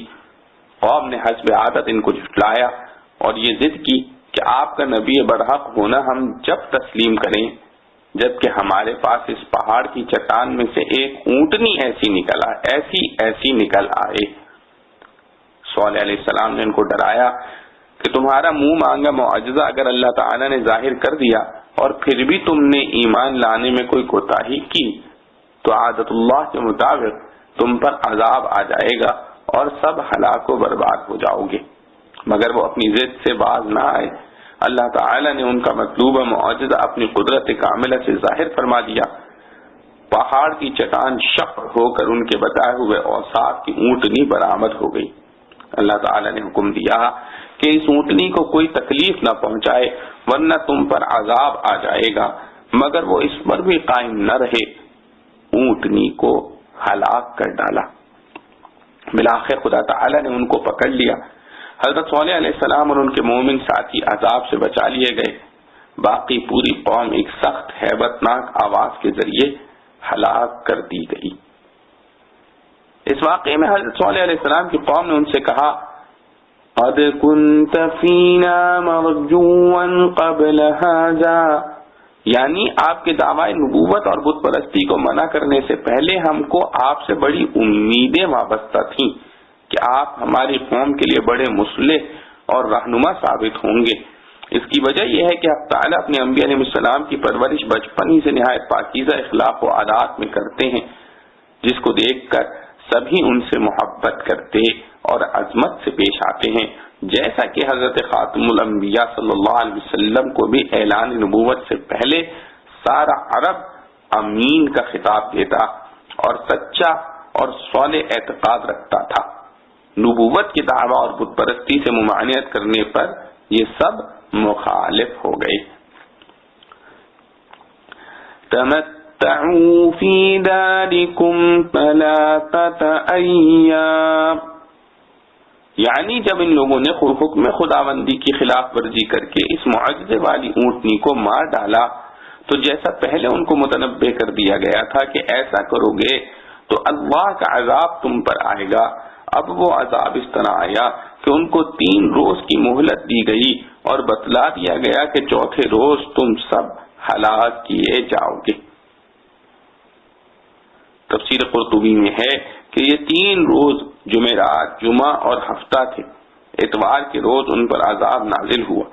قوم نے حسب عادت ان کو جھٹلایا اور یہ ضد کی کہ آپ کا نبی برحق ہونا ہم جب تسلیم کریں جبکہ ہمارے پاس اس پہاڑ کی چٹان میں سے ایک اونٹنی ایسی نکل آئے۔ صالح علیہ السلام نے ان کو ڈرایا کہ تمہارا منہ مانگا معجزہ اگر اللہ تعالی نے ظاہر کر دیا اور پھر بھی تم نے ایمان لانے میں کوئی کوتاہی کی تو عادت اللہ کے مطابق تم پر عذاب آ جائے گا اور سب ہلاک و برباد ہو جاؤ گے۔ مگر وہ اپنی ضد سے باز نہ آئے۔ اللہ تعالی نے ان کا مطلوبہ معجزہ اپنی قدرت کاملہ سے ظاہر فرما دیا۔ پہاڑ کی چٹان شق ہو کر ان کے بتائے ہوئے اوصاف کی اونٹنی برآمد ہو گئی۔ اللہ تعالی نے حکم دیا کہ اس اونٹنی کو کوئی تکلیف نہ پہنچائے ورنہ تم پر عذاب آ جائے گا، مگر وہ اس پر بھی قائم نہ رہے، اونٹنی کو ہلاک کر ڈالا۔ بالآخر خدا تعالی نے ان کو پکڑ لیا۔ حضرت صالح علیہ السلام اور ان کے مومن ساتھی عذاب سے بچا لیے گئے، باقی پوری قوم ایک سخت ہیبت ناک آواز کے ذریعے ہلاک کر دی گئی۔ اس واقعے میں حضرت صالح علیہ السلام کی قوم نے ان سے کہا قَدْ كُنْتَ فِينَا مَرْجُوًّا قَبْلَ هَذَا، یعنی آپ کے دعوی نبوت اور بت پرستی کو منع کرنے سے پہلے ہم کو آپ سے بڑی امیدیں وابستہ تھیں کہ آپ ہماری قوم کے لیے بڑے مصلح اور رہنما ثابت ہوں گے۔ اس کی وجہ یہ ہے کہ حق تعالی اپنے انبیاء علیہ السلام کی پرورش بچپن ہی سے نہایت پاکیزہ اخلاق و عادات میں کرتے ہیں، جس کو دیکھ کر سبھی ان سے محبت کرتے اور عظمت سے پیش آتے ہیں، جیسا کہ حضرت خاتم الانبیاء صلی اللہ علیہ وسلم کو بھی اعلان نبوت سے پہلے سارا عرب امین کا خطاب دیتا اور سچا اور صالح اعتقاد رکھتا تھا۔ نبوت کی دعویٰ اور بت پرستی سے ممانعت کرنے پر یہ سب مخالف ہو گئے۔ تمتعوا فی دارکم ثلاثة ایام، یعنی جب ان لوگوں نے حکم خداوندی کی خلاف ورزی کر کے اس معجزے والی اونٹنی کو مار ڈالا تو جیسا پہلے ان کو متنبہ کر دیا گیا تھا کہ ایسا کرو گے تو اللہ کا عذاب تم پر آئے گا، اب وہ عذاب اس طرح آیا کہ ان کو 3 روز کی مہلت دی گئی اور بتلا دیا گیا کہ چوتھے روز تم سب ہلاک کیے جاؤ گے۔ تفسیر قرطبی میں ہے کہ یہ 3 روز جمعرات، جمعہ اور ہفتہ تھے۔ اتوار کے روز ان پر عذاب نازل ہوا۔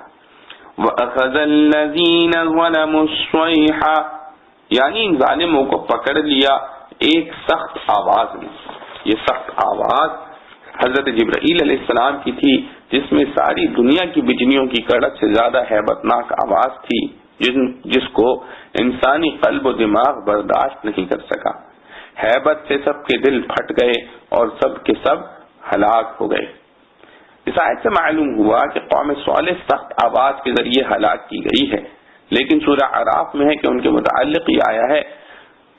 وَأَخَذَ الَّذِينَ ظَلَمُوا الصَّيْحَةُ یعنی ان ظالموں کو پکڑ لیا ایک سخت آواز نے۔ یہ سخت آواز حضرت جبرائیل علیہ السلام کی تھی، جس میں ساری دنیا کی بجلیوں کی کڑک سے زیادہ ہیبت ناک آواز تھی، جس کو انسانی قلب و دماغ برداشت نہیں کر سکا۔ ہیبت سے سب کے دل پھٹ گئے اور سب کے سب ہلاک ہو گئے۔ اس آیت سے معلوم ہوا کہ قوم صالح سخت آواز کے ذریعے ہلاک کی گئی ہے، لیکن سورہ اعراف میں ہے کہ ان کے متعلق یہ آیا ہے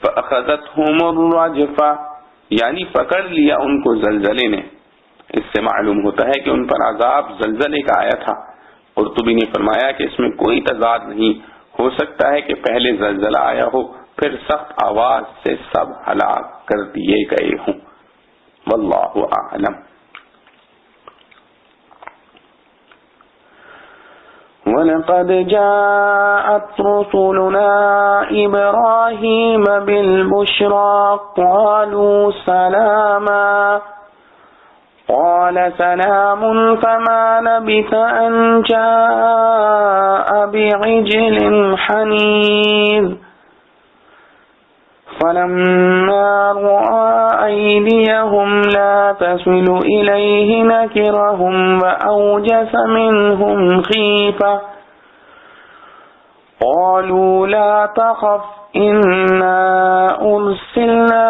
فَأَخَذَتْهُمُ الرَّجْفَةُ یعنی پکڑ لیا ان کو زلزلے نے۔ اس سے معلوم ہوتا ہے کہ ان پر عذاب زلزلے کا آیا تھا۔ قرطبی نے فرمایا کہ اس میں کوئی تضاد نہیں، ہو سکتا ہے کہ پہلے زلزلہ آیا ہو پھر سخت آواز سے سب ہلاک کر دیے گئے ہوں۔ واللہ اعلم۔ وَلَقَدْ جَاءَتْ رُسُلُنَا إِبْرَاهِيمَ بِالْبُشْرَى قَالُوا سَلَامًا قَالَ سَلَامٌ فَمَا لَبِثَ أَنْ جَاءَ بِعِجْلٍ حَنِيذٍ فَلَمَّا رَأَى أَيْدِيَهُمْ لَا تَصِلُ إِلَيْهِ نَكِرَهُمْ وَأَوْجَسَ مِنْهُمْ خِيفَةً قَالُوا لَا تَخَفْ إِنَّا أُرْسِلْنَا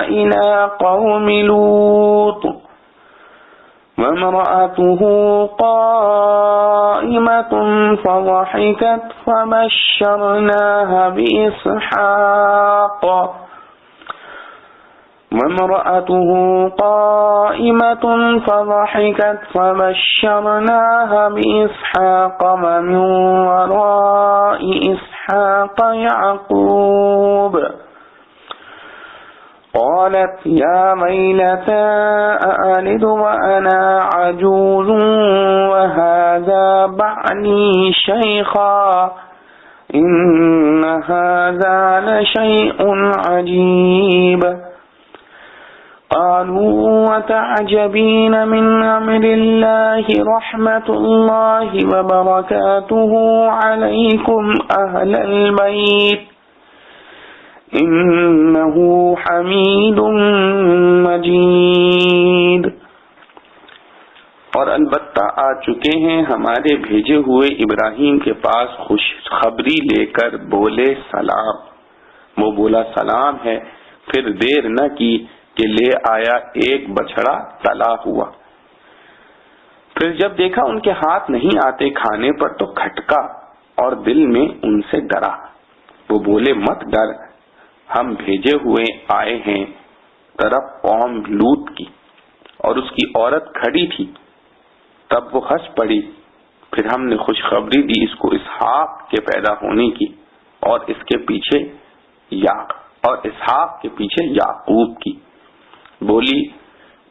إِلَى قَوْمِ لُوطٍ وَامْرَأَتُهُ قَائِمَةٌ فَضَحِكَتْ فَبَشَّرْنَاهَا بِإِسْحَاقَ وَمِنْ وَرَاءِ إِسْحَاقَ يَعْقُوبَ قالت يا ويلتى أألد وأنا عجوز وهذا بعلي شيخا إن هذا لشيء عجيب قالوا وتعجبين من أمر الله رحمة الله وبركاته عليكم أهل البيت انہ حمید مجید۔ اور البتہ آ چکے ہیں ہمارے بھیجے ہوئے ابراہیم کے پاس خوشخبری لے کر بولے سلام۔ وہ بولا سلام ہے، پھر دیر نہ کی کہ لے آیا ایک بچڑا تلا ہوا۔ پھر جب دیکھا ان کے ہاتھ نہیں آتے کھانے پر تو کھٹکا اور دل میں ان سے ڈرا۔ وہ بولے مت ڈر، ہم بھیجے ہوئے آئے ہیں طرف قوم لوط کی، اور اس کی عورت کھڑی تھی۔ تب وہ ہنس پڑی، پھر ہم نے خوشخبری دی اس کو اسحاق کے پیدا ہونے کی اور اس کے پیچھے اسحاق کے پیچھے یعقوب کی۔ بولی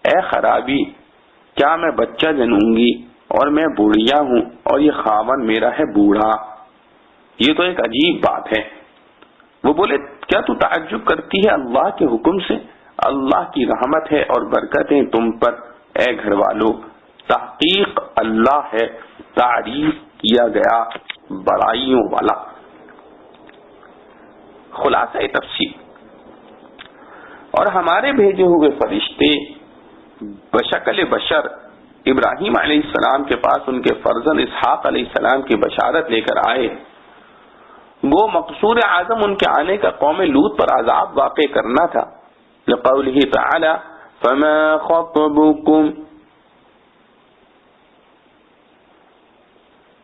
اے خرابی، کیا میں بچہ جنوں گی اور میں بوڑھیا ہوں اور یہ خاوند میرا ہے بوڑھا؟ یہ تو ایک عجیب بات ہے۔ وہ بولے کیا تو تعجب کرتی ہے اللہ کے حکم سے؟ اللہ کی رحمت ہے اور برکتیں تم پر اے گھر والو، تحقیق اللہ ہے تعریف کیا گیا بڑائیوں والا۔ خلاصہ تفصیل، اور ہمارے بھیجے ہوئے فرشتے بشکل بشر ابراہیم علیہ السلام کے پاس ان کے فرزند اسحاق علیہ السلام کی بشارت لے کر آئے۔ وہ مقصود اعظم ان کے آنے کا قوم لوط پر عذاب واقع کرنا تھا، لقولہ تعالی فما خطبکم،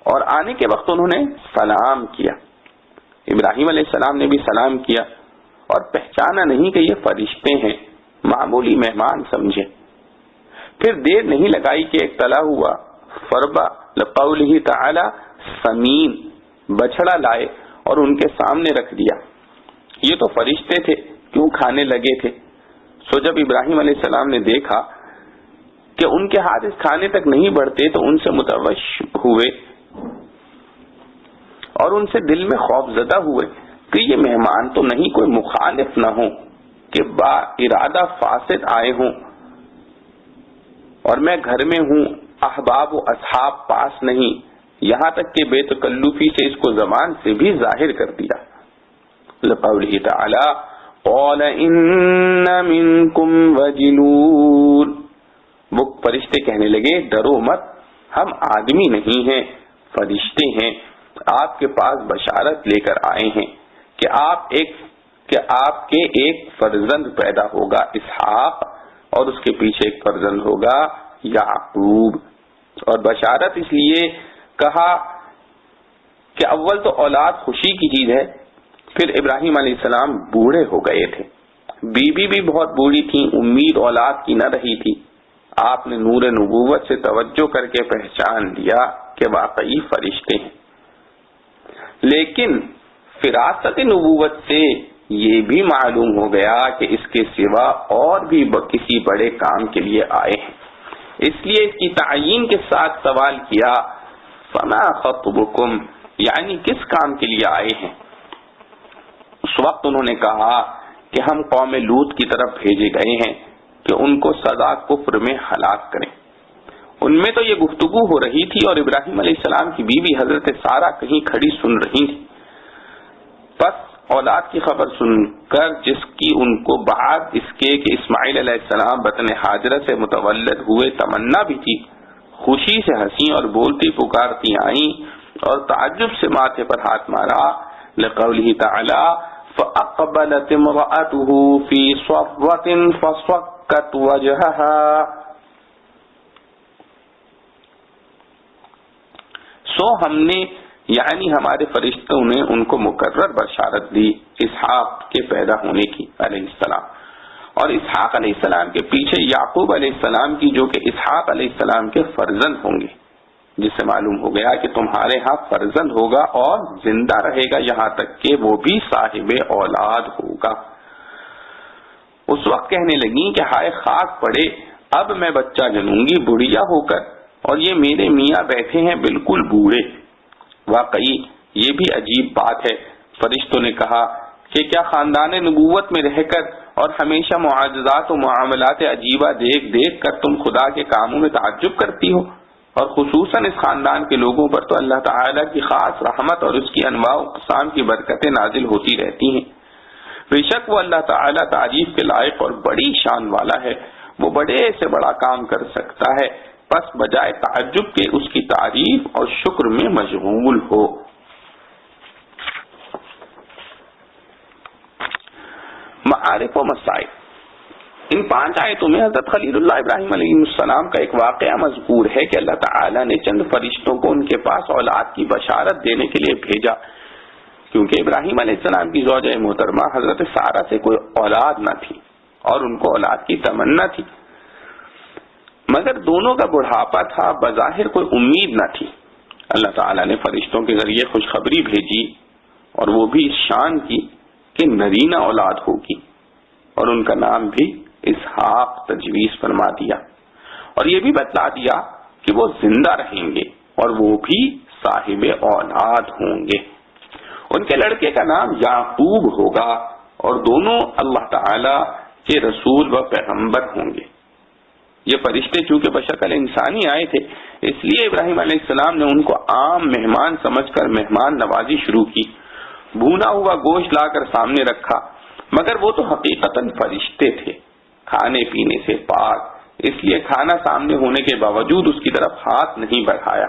اور آنے کے وقت انہوں نے سلام کیا۔ ابراہیم علیہ السلام نے بھی سلام کیا اور پہچانا نہیں کہ یہ فرشتے ہیں، معمولی مہمان سمجھے۔ پھر دیر نہیں لگائی کہ ایک تلا ہوا فربا لقولہ تعالی سمین بچڑا لائے اور ان کے سامنے رکھ دیا۔ یہ تو فرشتے تھے، کیوں کھانے لگے تھے؟ سو جب ابراہیم علیہ السلام نے دیکھا کہ ان کے ہاتھ اس کھانے تک نہیں بڑھتے تو ان سے متوش ہوئے اور ان سے دل میں خوف زدہ ہوئے کہ یہ مہمان تو نہیں کوئی مخالف نہ ہو کہ با ارادہ فاسد آئے ہوں اور میں گھر میں ہوں احباب و اصحاب پاس نہیں، یہاں تک کہ بے تکلفی سے اس کو زبان سے بھی ظاہر کر دیا۔ لقوله تعالی قال ان منکم وجلون، وہ فرشتے کہنے لگے ڈرو مت، ہم آدمی نہیں ہیں، فرشتے ہیں، آپ کے پاس بشارت لے کر آئے ہیں کہ آپ کے ایک فرزند پیدا ہوگا اسحاق، اور اس کے پیچھے ایک فرزند ہوگا یعقوب۔ اور بشارت اس لیے کہا کہ اول تو اولاد خوشی کی چیز ہے، پھر ابراہیم علیہ السلام بوڑھے ہو گئے تھے، بیوی بھی بہت بوڑھی تھی، امید اولاد کی نہ رہی تھی۔ آپ نے نور نبوت سے توجہ کر کے پہچان لیا کہ واقعی فرشتے ہیں، لیکن فراست نبوت سے یہ بھی معلوم ہو گیا کہ اس کے سوا اور بھی کسی بڑے کام کے لیے آئے ہیں، اس لیے اس کی تعیین کے ساتھ سوال کیا فما خطبکم، یعنی کس کام کے لیے آئے ہیں؟ اس وقت انہوں نے کہا کہ ہم قوم لوط کی طرف بھیجے گئے ہیں کہ ان کو سزا کفر میں ہلاک کریں۔ ان میں تو یہ گفتگو ہو رہی تھی اور ابراہیم علیہ السلام کی بیوی حضرت سارہ کہیں کھڑی سن رہی تھی۔ پس اولاد کی خبر سن کر، جس کی ان کو بعد اس کے کہ اسماعیل علیہ السلام بطن ہاجرہ سے متولد ہوئے تمنا بھی تھی، خوشی سے ہنسی اور بولتی پکارتی آئیں اور تعجب سے ماتھے پر ہاتھ مارا۔ لقوله تعالی فَأَقْبَلَتِ امْرَأَتُهُ فِي صَرَّةٍ فَصَكَّتْ وَجْهَهَا، سو ہم نے یعنی ہمارے فرشتوں نے ان کو مقرر بشارت دی اسحاق کے پیدا ہونے کی علیہ السلام، اور اسحاق علیہ السلام کے پیچھے یعقوب علیہ السلام کی، جو کہ اسحاق علیہ السلام کے فرزند ہوں گے، جس سے معلوم ہو گیا کہ تمہارے ہاں فرزند ہوگا اور زندہ رہے گا یہاں تک کہ وہ بھی صاحب اولاد ہوگا۔ اس وقت کہنے لگی کہ ہائے خاک پڑے، اب میں بچہ جنوں گی بڑھیا ہو کر، اور یہ میرے میاں بیٹھے ہیں بالکل بوڑھے۔ واقعی یہ بھی عجیب بات ہے۔ فرشتوں نے کہا کہ کیا خاندان نبوت میں رہ کر اور ہمیشہ معجزات و معاملات عجیبہ دیکھ دیکھ کر تم خدا کے کاموں میں تعجب کرتی ہو؟ اور خصوصاً اس خاندان کے لوگوں پر تو اللہ تعالیٰ کی خاص رحمت اور اس کی انواع و اقسام کی برکتیں نازل ہوتی رہتی ہیں۔ بے شک وہ اللہ تعالیٰ تعریف کے لائق اور بڑی شان والا ہے، وہ بڑے سے بڑا کام کر سکتا ہے، پس بجائے تعجب کے اس کی تعریف اور شکر میں مشغول ہو۔ معارف و مسائل، ان 5 آیتوں میں حضرت خلیل اللہ ابراہیم علیہ السلام کا ایک واقعہ مذکور ہے کہ اللہ تعالیٰ نے چند فرشتوں کو ان کے پاس اولاد کی بشارت دینے کے لیے بھیجا، کیونکہ ابراہیم علیہ السلام کی زوجہ محترمہ حضرت سارہ سے کوئی اولاد نہ تھی اور ان کو اولاد کی تمنا تھی، مگر دونوں کا بڑھاپا تھا، بظاہر کوئی امید نہ تھی۔ اللہ تعالیٰ نے فرشتوں کے ذریعے خوشخبری بھیجی، اور وہ بھی اس شان کی کہ نرینہ اولاد ہوگی، اور ان کا نام بھی اسحاق تجویز فرما دیا، اور یہ بھی بتلا دیا کہ وہ زندہ رہیں گے اور وہ بھی صاحب اولاد ہوں گے۔ ان کے لڑکے کا نام یعقوب ہوگا، اور دونوں اللہ تعالی کے رسول و پیغمبر ہوں گے۔ یہ فرشتے چونکہ بشکل انسانی آئے تھے، اس لیے ابراہیم علیہ السلام نے ان کو عام مہمان سمجھ کر مہمان نوازی شروع کی، بھونا ہوا گوشت لا کر سامنے رکھا، مگر وہ تو حقیقتاً فرشتے تھے، کھانے پینے سے پاک، اس لیے کھانا سامنے ہونے کے باوجود اس کی طرف ہاتھ نہیں بڑھایا۔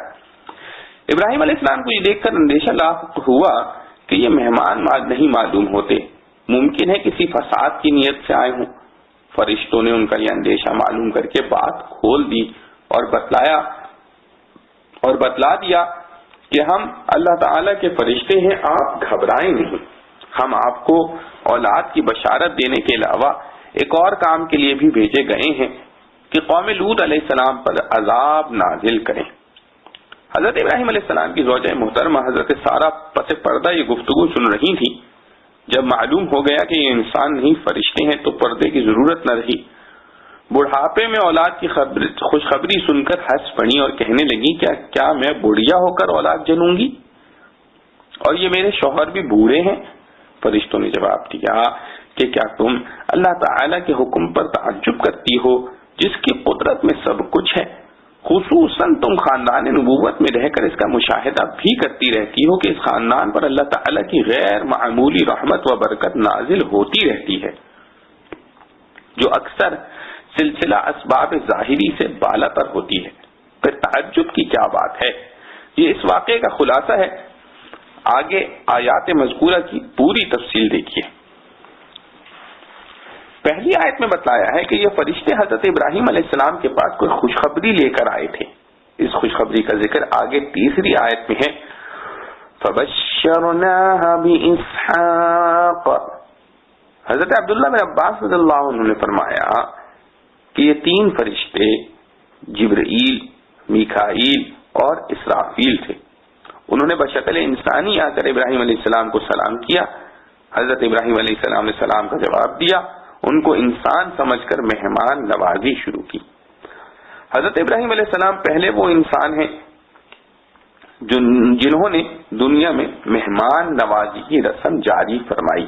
ابراہیم علیہ السلام کو یہ دیکھ کر اندیشہ لاحق ہوا کہ یہ مہمان نہیں معلوم ہوتے، ممکن ہے کسی فساد کی نیت سے آئے ہوں۔ فرشتوں نے ان کا یہ اندیشہ معلوم کر کے بات کھول دی اور بتلا دیا کہ ہم اللہ تعالیٰ کے فرشتے ہیں، آپ گھبرائیں نہیں، ہم آپ کو اولاد کی بشارت دینے کے علاوہ ایک اور کام کے لیے بھی بھیجے گئے ہیں کہ قوم لوط علیہ السلام پر عذاب نازل کریں۔ حضرت ابراہیم علیہ السلام کی زوجہ محترمہ حضرت سارہ پس پردہ یہ گفتگو سن رہی تھی۔ جب معلوم ہو گیا کہ یہ انسان نہیں فرشتے ہیں تو پردے کی ضرورت نہ رہی۔ بڑھاپے میں اولاد کی خوشخبری سن کر ہنس پڑی اور کہنے لگی کیا میں بڑھیا ہو کر اولاد جنوں گی؟ اور یہ میرے شوہر بھی بوڑھے ہیں۔ فرشتوں نے جواب دیا کہ کیا تم اللہ تعالیٰ کے حکم پر تعجب کرتی ہو جس کی قدرت میں سب کچھ ہے، خصوصاً تم خاندان نبوت میں رہ کر اس کا مشاہدہ بھی کرتی رہتی ہو کہ اس خاندان پر اللہ تعالیٰ کی غیر معمولی رحمت و برکت نازل ہوتی رہتی ہے، جو اکثر سلسلہ اسباب ظاہری سے بالا تر ہوتی ہے۔ پھر تعجب کی کیا بات ہے؟ یہ اس واقعے کا خلاصہ ہے۔ آگے آیات مذکورہ کی پوری تفصیل دیکھیے۔ پہلی آیت میں بتایا ہے کہ یہ فرشتے حضرت ابراہیم علیہ السلام کے پاس کوئی خوشخبری لے کر آئے تھے۔ اس خوشخبری کا ذکر آگے تیسری آیت میں ہے، فَبَشَّرْنَاهَا بِإِسْحَاقَ۔ حضرت عبداللہ بن عباس رضی اللہ عنہ نے فرمایا کہ یہ تین فرشتے جبرائیل، میکائیل اور اسرافیل تھے۔ انہوں نے بشکل انسانی آ کر ابراہیم علیہ السلام کو سلام کیا۔ حضرت ابراہیم علیہ السلام نے سلام کا جواب دیا، ان کو انسان سمجھ کر مہمان نوازی شروع کی۔ حضرت ابراہیم علیہ السلام پہلے وہ انسان ہیں جنہوں نے دنیا میں مہمان نوازی کی رسم جاری فرمائی۔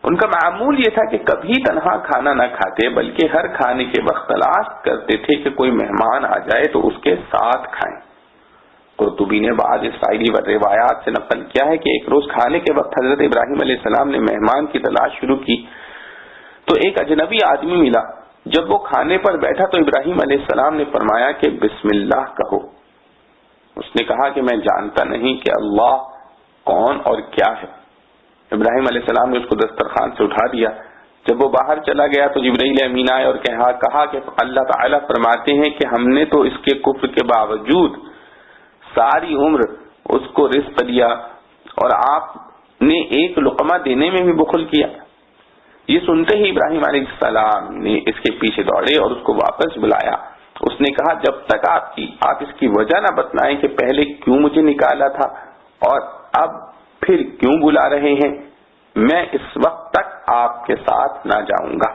ان کا معمول یہ تھا کہ کبھی تنہا کھانا نہ کھاتے، بلکہ ہر کھانے کے وقت تلاش کرتے تھے کہ کوئی مہمان آ جائے تو اس کے ساتھ کھائیں۔ قرطبی نے بعض اسرائیلی روایات سے نقل کیا ہے کہ ایک روز کھانے کے وقت حضرت ابراہیم علیہ السلام نے مہمان کی تلاش شروع کی تو ایک اجنبی آدمی ملا۔ جب وہ کھانے پر بیٹھا تو ابراہیم علیہ السلام نے فرمایا کہ بسم اللہ کہو۔ اس نے کہا کہ میں جانتا نہیں کہ اللہ کون اور کیا ہے۔ ابراہیم علیہ السلام نے اس کو دسترخوان سے اٹھا دیا۔ جب وہ باہر چلا گیا تو جبرائیل امین آئے اور کہا کہ اللہ تعالیٰ فرماتے ہیں کہ ہم نے تو اس کے کفر کے باوجود ساری عمر اس کو رزق دیا اور آپ نے ایک لقمہ دینے میں بھی بخل کیا۔ یہ سنتے ہی ابراہیم علیہ السلام نے اس کے پیچھے دوڑے اور اس کو واپس بلایا۔ اس نے کہا جب تک آپ اس کی وجہ نہ بتلائیں کہ پہلے کیوں مجھے نکالا تھا اور اب پھر کیوں بلا رہے ہیں، میں اس وقت تک آپ کے ساتھ نہ جاؤں گا۔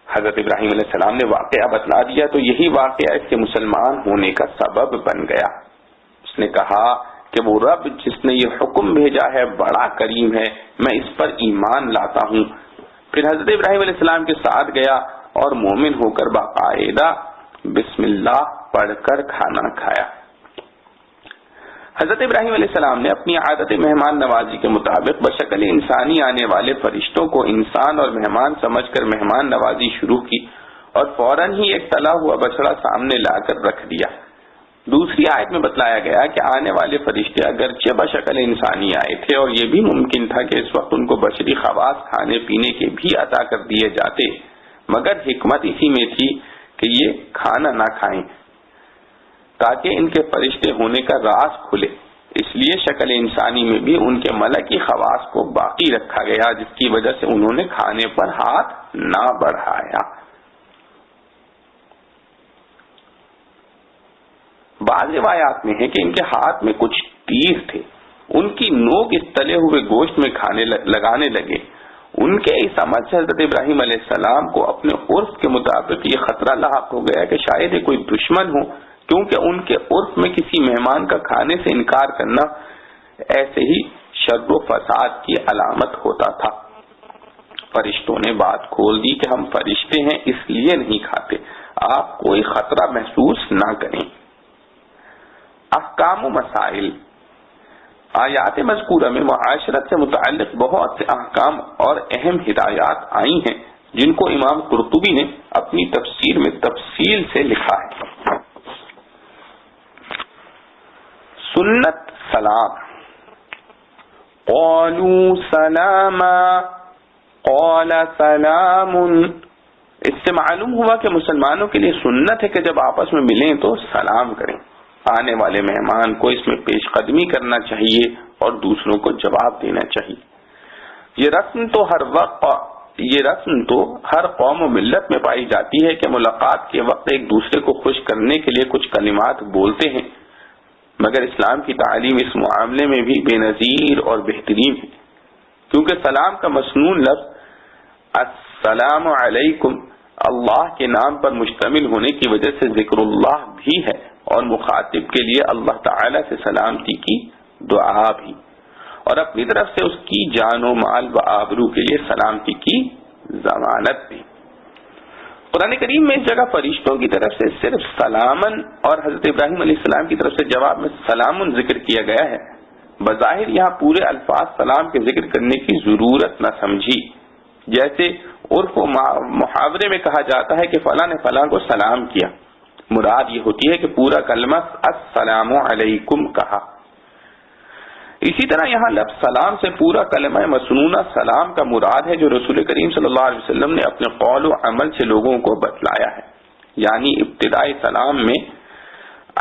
حضرت ابراہیم علیہ السلام نے واقعہ بتلا دیا تو یہی واقعہ اس کے مسلمان ہونے کا سبب بن گیا۔ اس نے کہا کہ وہ رب جس نے یہ حکم بھیجا ہے بڑا کریم ہے، میں اس پر ایمان لاتا ہوں۔ پھر حضرت ابراہیم علیہ السلام کے ساتھ گیا اور مومن ہو کر باقاعدہ بسم اللہ پڑھ کر کھانا کھایا۔ حضرت ابراہیم علیہ السلام نے اپنی عادت مہمان نوازی کے مطابق بشکل انسانی آنے والے فرشتوں کو انسان اور مہمان سمجھ کر مہمان نوازی شروع کی اور فوراً ہی ایک تلا ہوا بچڑا سامنے لا کر رکھ دیا۔ دوسری آیت میں بتلایا گیا کہ آنے والے فرشتے اگرچہ بشکل انسانی آئے تھے اور یہ بھی ممکن تھا کہ اس وقت ان کو بشری خواص کھانے پینے کے بھی عطا کر دیے جاتے، مگر حکمت اسی میں تھی کہ یہ کھانا نہ کھائیں تاکہ ان کے فرشتے ہونے کا راز کھلے۔ اس لیے شکل انسانی میں بھی ان کے ملکی خواص کو باقی رکھا گیا، جس کی وجہ سے انہوں نے کھانے پر ہاتھ نہ بڑھایا۔ بعض روایات میں ہے کہ ان کے ہاتھ میں کچھ تیر تھے، ان کی نوک اس تلے ہوئے گوشت میں لگانے لگے۔ ان کے اس عمل سے حضرت ابراہیم علیہ السلام کو اپنے عرف کے مطابق یہ خطرہ لاحق ہو گیا کہ شاید یہ کوئی دشمن ہو، کیونکہ ان کے عرف میں کسی مہمان کا کھانے سے انکار کرنا ایسے ہی شر و فساد کی علامت ہوتا تھا۔ فرشتوں نے بات کھول دی کہ ہم فرشتے ہیں اس لیے نہیں کھاتے، آپ کوئی خطرہ محسوس نہ کریں۔ احکام و مسائل۔ آیات مذکورہ میں معاشرت سے متعلق بہت سے احکام اور اہم ہدایات آئی ہیں جن کو امام قرطبی نے اپنی تفسیر میں تفصیل سے لکھا ہے۔ سنت سلام، قالوا سلاما قال سلام۔ اس سے معلوم ہوا کہ مسلمانوں کے لیے سنت ہے کہ جب آپس میں ملیں تو سلام کریں۔ آنے والے مہمان کو اس میں پیش قدمی کرنا چاہیے اور دوسروں کو جواب دینا چاہیے۔ یہ رسم تو ہر قوم و ملت میں پائی جاتی ہے کہ ملاقات کے وقت ایک دوسرے کو خوش کرنے کے لیے کچھ کلمات بولتے ہیں، مگر اسلام کی تعلیم اس معاملے میں بھی بے نظیر اور بہترین ہے، کیونکہ سلام کا مسنون لفظ السلام علیکم اللہ کے نام پر مشتمل ہونے کی وجہ سے ذکر اللہ بھی ہے اور مخاطب کے لیے اللہ تعالی سے سلامتی کی دعا بھی، اور اپنی طرف سے اس کی جان و مال و آبرو کے لیے سلامتی کی ضمانت بھی۔ قرآن کریم میں اس جگہ فرشتوں کی طرف سے صرف سلامن اور حضرت ابراہیم علیہ السلام کی طرف سے جواب میں سلامن ذکر کیا گیا ہے. بظاہر یہاں پورے الفاظ سلام کے ذکر کرنے کی ضرورت نہ سمجھی، جیسے عرف و محاورے میں کہا جاتا ہے کہ فلاں نے فلاں کو سلام کیا. مراد یہ ہوتی ہے کہ پورا کلمہ السلام علیکم کہا. اسی طرح یہاں لفظ سلام سے پورا کلمہ مسنونہ سلام کا مراد ہے جو رسول کریم صلی اللہ علیہ وسلم نے اپنے قول و عمل سے لوگوں کو بتلایا ہے. یعنی ابتدائی سلام میں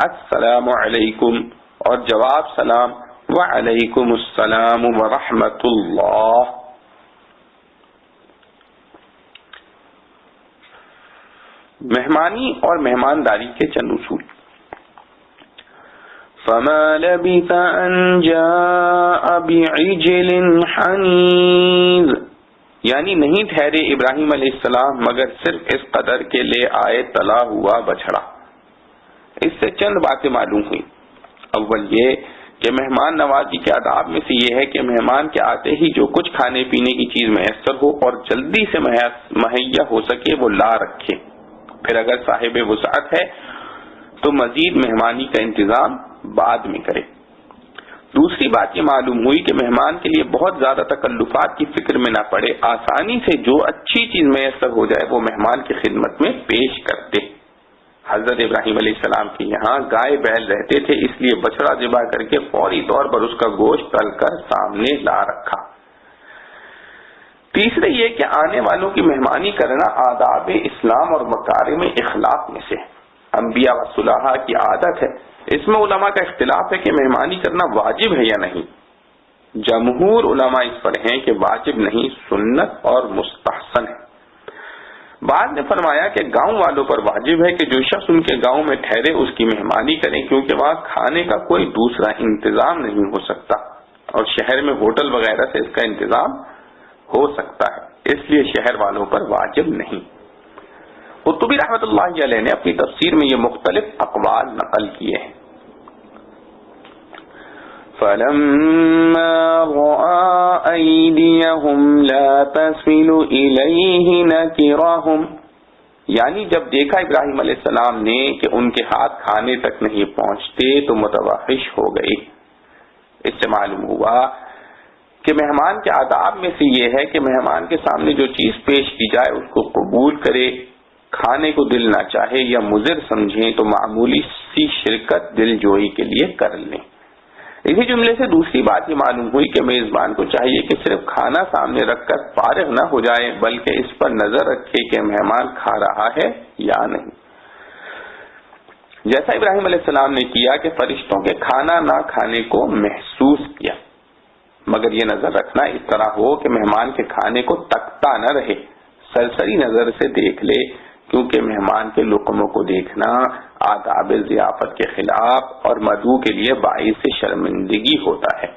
السلام علیکم اور جواب سلام وعلیکم السلام ورحمۃ اللہ. مہمانی اور مہمانداری کے چند اصول. فما لبث ان جاء بعجل حنیذ، یعنی نہیں ٹھہرے ابراہیم علیہ السلام مگر صرف اس قدر کے لے آئے تلا ہوا بچڑا. اس سے چند باتیں معلوم ہوئی. اول یہ کہ مہمان نوازی کے آداب میں سے یہ ہے کہ مہمان کے آتے ہی جو کچھ کھانے پینے کی چیز میسر ہو اور جلدی سے مہیا ہو سکے وہ لا رکھے. پھر اگر صاحب وسعت ہے تو مزید مہمانی کا انتظام بعد میں کرے. دوسری بات یہ معلوم ہوئی کہ مہمان کے لیے بہت زیادہ تکلفات کی فکر میں نہ پڑے، آسانی سے جو اچھی چیز میسر ہو جائے وہ مہمان کی خدمت میں پیش کرتے. حضرت ابراہیم علیہ السلام کے یہاں گائے بیل رہتے تھے، اس لیے بچڑا ذبح کر کے فوری طور پر اس کا گوشت تل کر سامنے لا رکھا. تیسرے یہ کہ آنے والوں کی مہمانی کرنا آداب اسلام اور مکارم اخلاق میں سے انبیاء و صلحاء کی عادت ہے. اس میں علماء کا اختلاف ہے کہ مہمانی کرنا واجب ہے یا نہیں. جمہور علماء اس پر ہیں کہ واجب نہیں، سنت اور مستحسن ہے. بعد نے فرمایا کہ گاؤں والوں پر واجب ہے کہ جو شخص ان کے گاؤں میں ٹھہرے اس کی مہمانی کریں، کیونکہ وہاں کھانے کا کوئی دوسرا انتظام نہیں ہو سکتا اور شہر میں ہوٹل وغیرہ سے اس کا انتظام ہو سکتا ہے، اس لیے شہر والوں پر واجب نہیں. قرطبی رحمۃ اللہ علیہ نے اپنی تفسیر میں یہ مختلف اقوال نقل کیے ہیں. فَلَمَّا رَأَى أَيْدِيَهُمْ لَا تَصِلُ إِلَيْهِ نَكِرَهُمْ، یعنی جب دیکھا ابراہیم علیہ السلام نے کہ ان کے ہاتھ کھانے تک نہیں پہنچتے تو متوحش ہو گئے. اس سے معلوم ہوا کہ مہمان کے آداب میں سے یہ ہے کہ مہمان کے سامنے جو چیز پیش کی جائے اس کو قبول کرے. کھانے کو دل نہ چاہے یا مضر سمجھیں تو معمولی سی شرکت دل جوئی کے لیے کر لیں. اسی جملے سے دوسری بات یہ معلوم ہوئی کہ میزبان کو چاہیے کہ صرف کھانا سامنے رکھ کر فارغ نہ ہو جائے بلکہ اس پر نظر رکھے کہ مہمان کھا رہا ہے یا نہیں، جیسا ابراہیم علیہ السلام نے کیا کہ فرشتوں کے کھانا نہ کھانے کو محسوس کیا. مگر یہ نظر رکھنا اس طرح ہو کہ مہمان کے کھانے کو تکتا نہ رہے، سرسری نظر سے دیکھ لے، کیونکہ مہمان کے لقموں کو دیکھنا آداب ضیافت کے خلاف اور مدعو کے لیے باعث شرمندگی ہوتا ہے.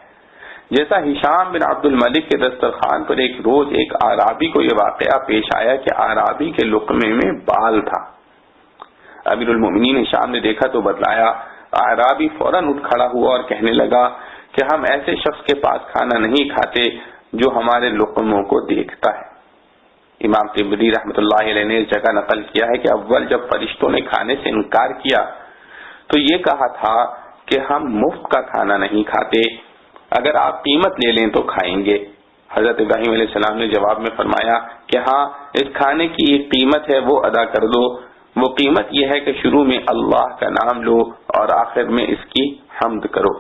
جیسا ہشام بن عبد الملک کے دسترخوان پر ایک روز ایک اعرابی کو یہ واقعہ پیش آیا کہ اعرابی کے لقمے میں بال تھا. امیر المؤمنین ہشام نے دیکھا تو بتلایا. اعرابی فوراً اٹھ کھڑا ہوا اور کہنے لگا کہ ہم ایسے شخص کے پاس کھانا نہیں کھاتے جو ہمارے لقموں کو دیکھتا ہے. امام طبری رحمۃ اللہ علیہ نے اس جگہ نقل کیا ہے کہ اول جب فرشتوں نے کھانے سے انکار کیا تو یہ کہا تھا کہ ہم مفت کا کھانا نہیں کھاتے، اگر آپ قیمت لے لیں تو کھائیں گے. حضرت ابراہیم علیہ السلام نے جواب میں فرمایا کہ ہاں، اس کھانے کی ایک قیمت ہے وہ ادا کر دو. وہ قیمت یہ ہے کہ شروع میں اللہ کا نام لو اور آخر میں اس کی حمد کرو.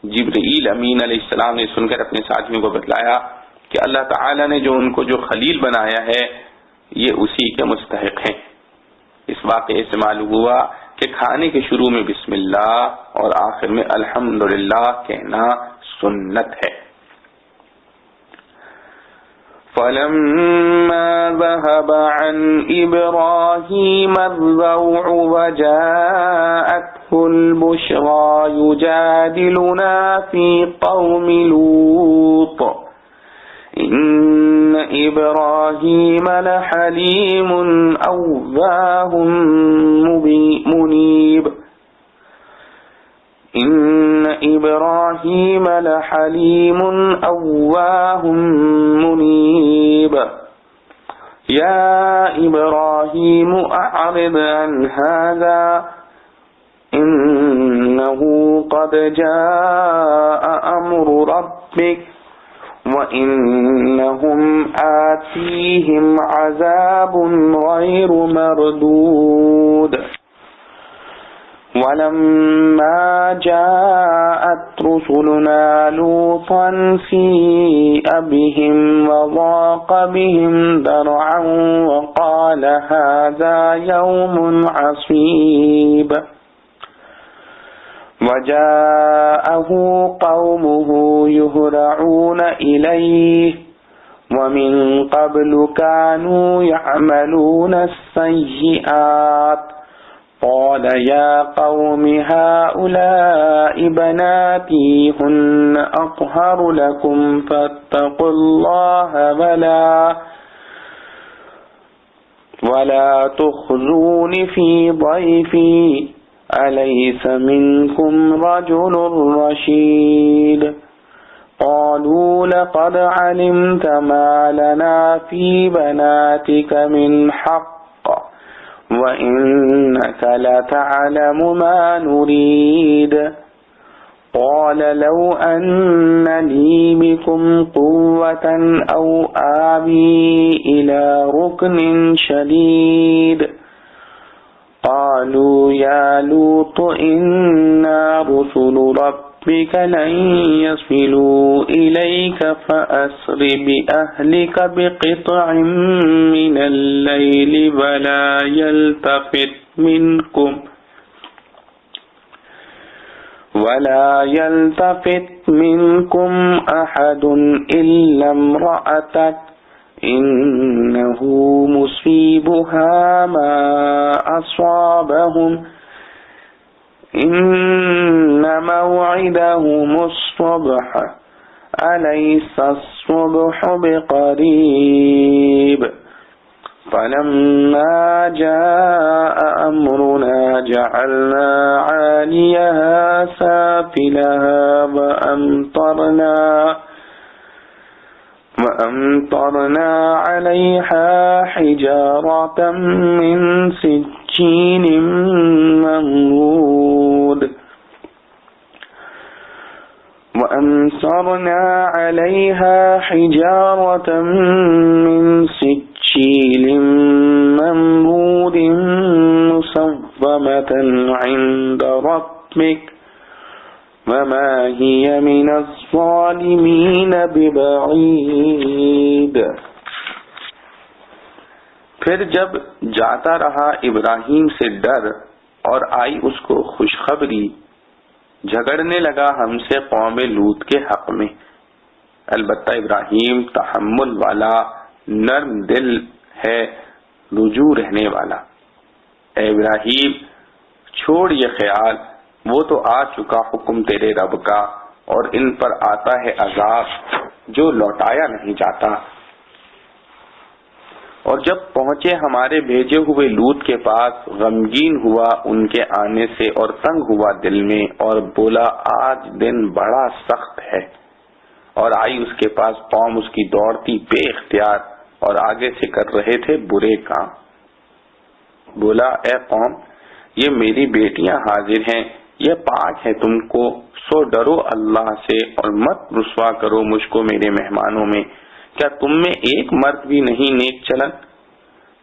جبرائیل امین علیہ السلام نے سن کر اپنے ساتھیوں کو بتلایا کہ اللہ تعالیٰ نے جو ان کو جو خلیل بنایا ہے یہ اسی کے مستحق ہیں. اس واقعے سے معلوم ہوا کہ کھانے کے شروع میں بسم اللہ اور آخر میں الحمدللہ کہنا سنت ہے. فَلَمَّا ذَهَبَ عَنْ إِبْرَاهِيمَ الرَّوْعُ وَجَاءَتْهُ الْبُشْرَى يُجَادِلُنَا فِي قَوْمِ لُوطٍ إِنَّ إِبْرَاهِيمَ لَحَلِيمٌ أَوَّاهٌ مُنِيبٌ إِنَّ إِبْرَاهِيمَ لَحَلِيمٌ أَوَّاهٌ مُنِيبٌ يا إبراهيم أعرض عن هذا إنه قد جاء أمر ربك وإنهم آتيهم عذاب غير مردود ولما جاءت رسلنا لوطا سيء بهم وضاق بهم ذرعا وقال هذا يوم عصيب وجاءه قومه يهرعون إليه ومن قبل كانوا يعملون السيئات قال يا قوم هؤلاء بناتي هن أطهر لكم فاتقوا الله ولا تخزون في ضيفي أليس منكم رجل رشيد قالوا لقد علمت ما لنا في بناتك من حق وإنك لتعلم ما نريد قال لو أن لي بكم قوة أو آوي إلى ركن شديد قالوا يا لوط إنا رسل ربك لن يصلوا إليك فأسر بأهلك بقطع من الليل ولا يلتفت منكم أحد إلا امرأتك إنه مصيبها ما أصابهم إن موعدهم الصبح أليس الصبح بقريب فلما جاء أمرنا جعلنا عاليها سافلها وأمطرنا عليها حجارة من سجيل منضود مسومة عند ربك وما هي من الظالمين ببعید۔ پھر جب جاتا رہا ابراہیم سے ڈر اور آئی اس کو خوشخبری، جھگڑنے لگا ہم سے قوم لوط کے حق میں۔ البتہ ابراہیم تحمل والا، نرم دل ہے، رجوع رہنے والا۔ اے ابراہیم چھوڑ یہ خیال، وہ تو آ چکا حکم تیرے رب کا، اور ان پر آتا ہے عذاب جو لوٹایا نہیں جاتا۔ اور جب پہنچے ہمارے بھیجے ہوئے لوط کے پاس، غمگین ہوا ان کے آنے سے اور تنگ ہوا دل میں، اور بولا آج دن بڑا سخت ہے۔ اور آئی اس کے پاس قوم اس کی دوڑتی بے اختیار، اور آگے سے کر رہے تھے برے کام۔ بولا اے قوم، یہ میری بیٹیاں حاضر ہیں، یہ پاک ہے تم کو، سو ڈرو اللہ سے اور مت رسوا کرو مجھ کو میرے مہمانوں میں۔ کیا تم میں ایک مرد بھی نہیں نیک چلن؟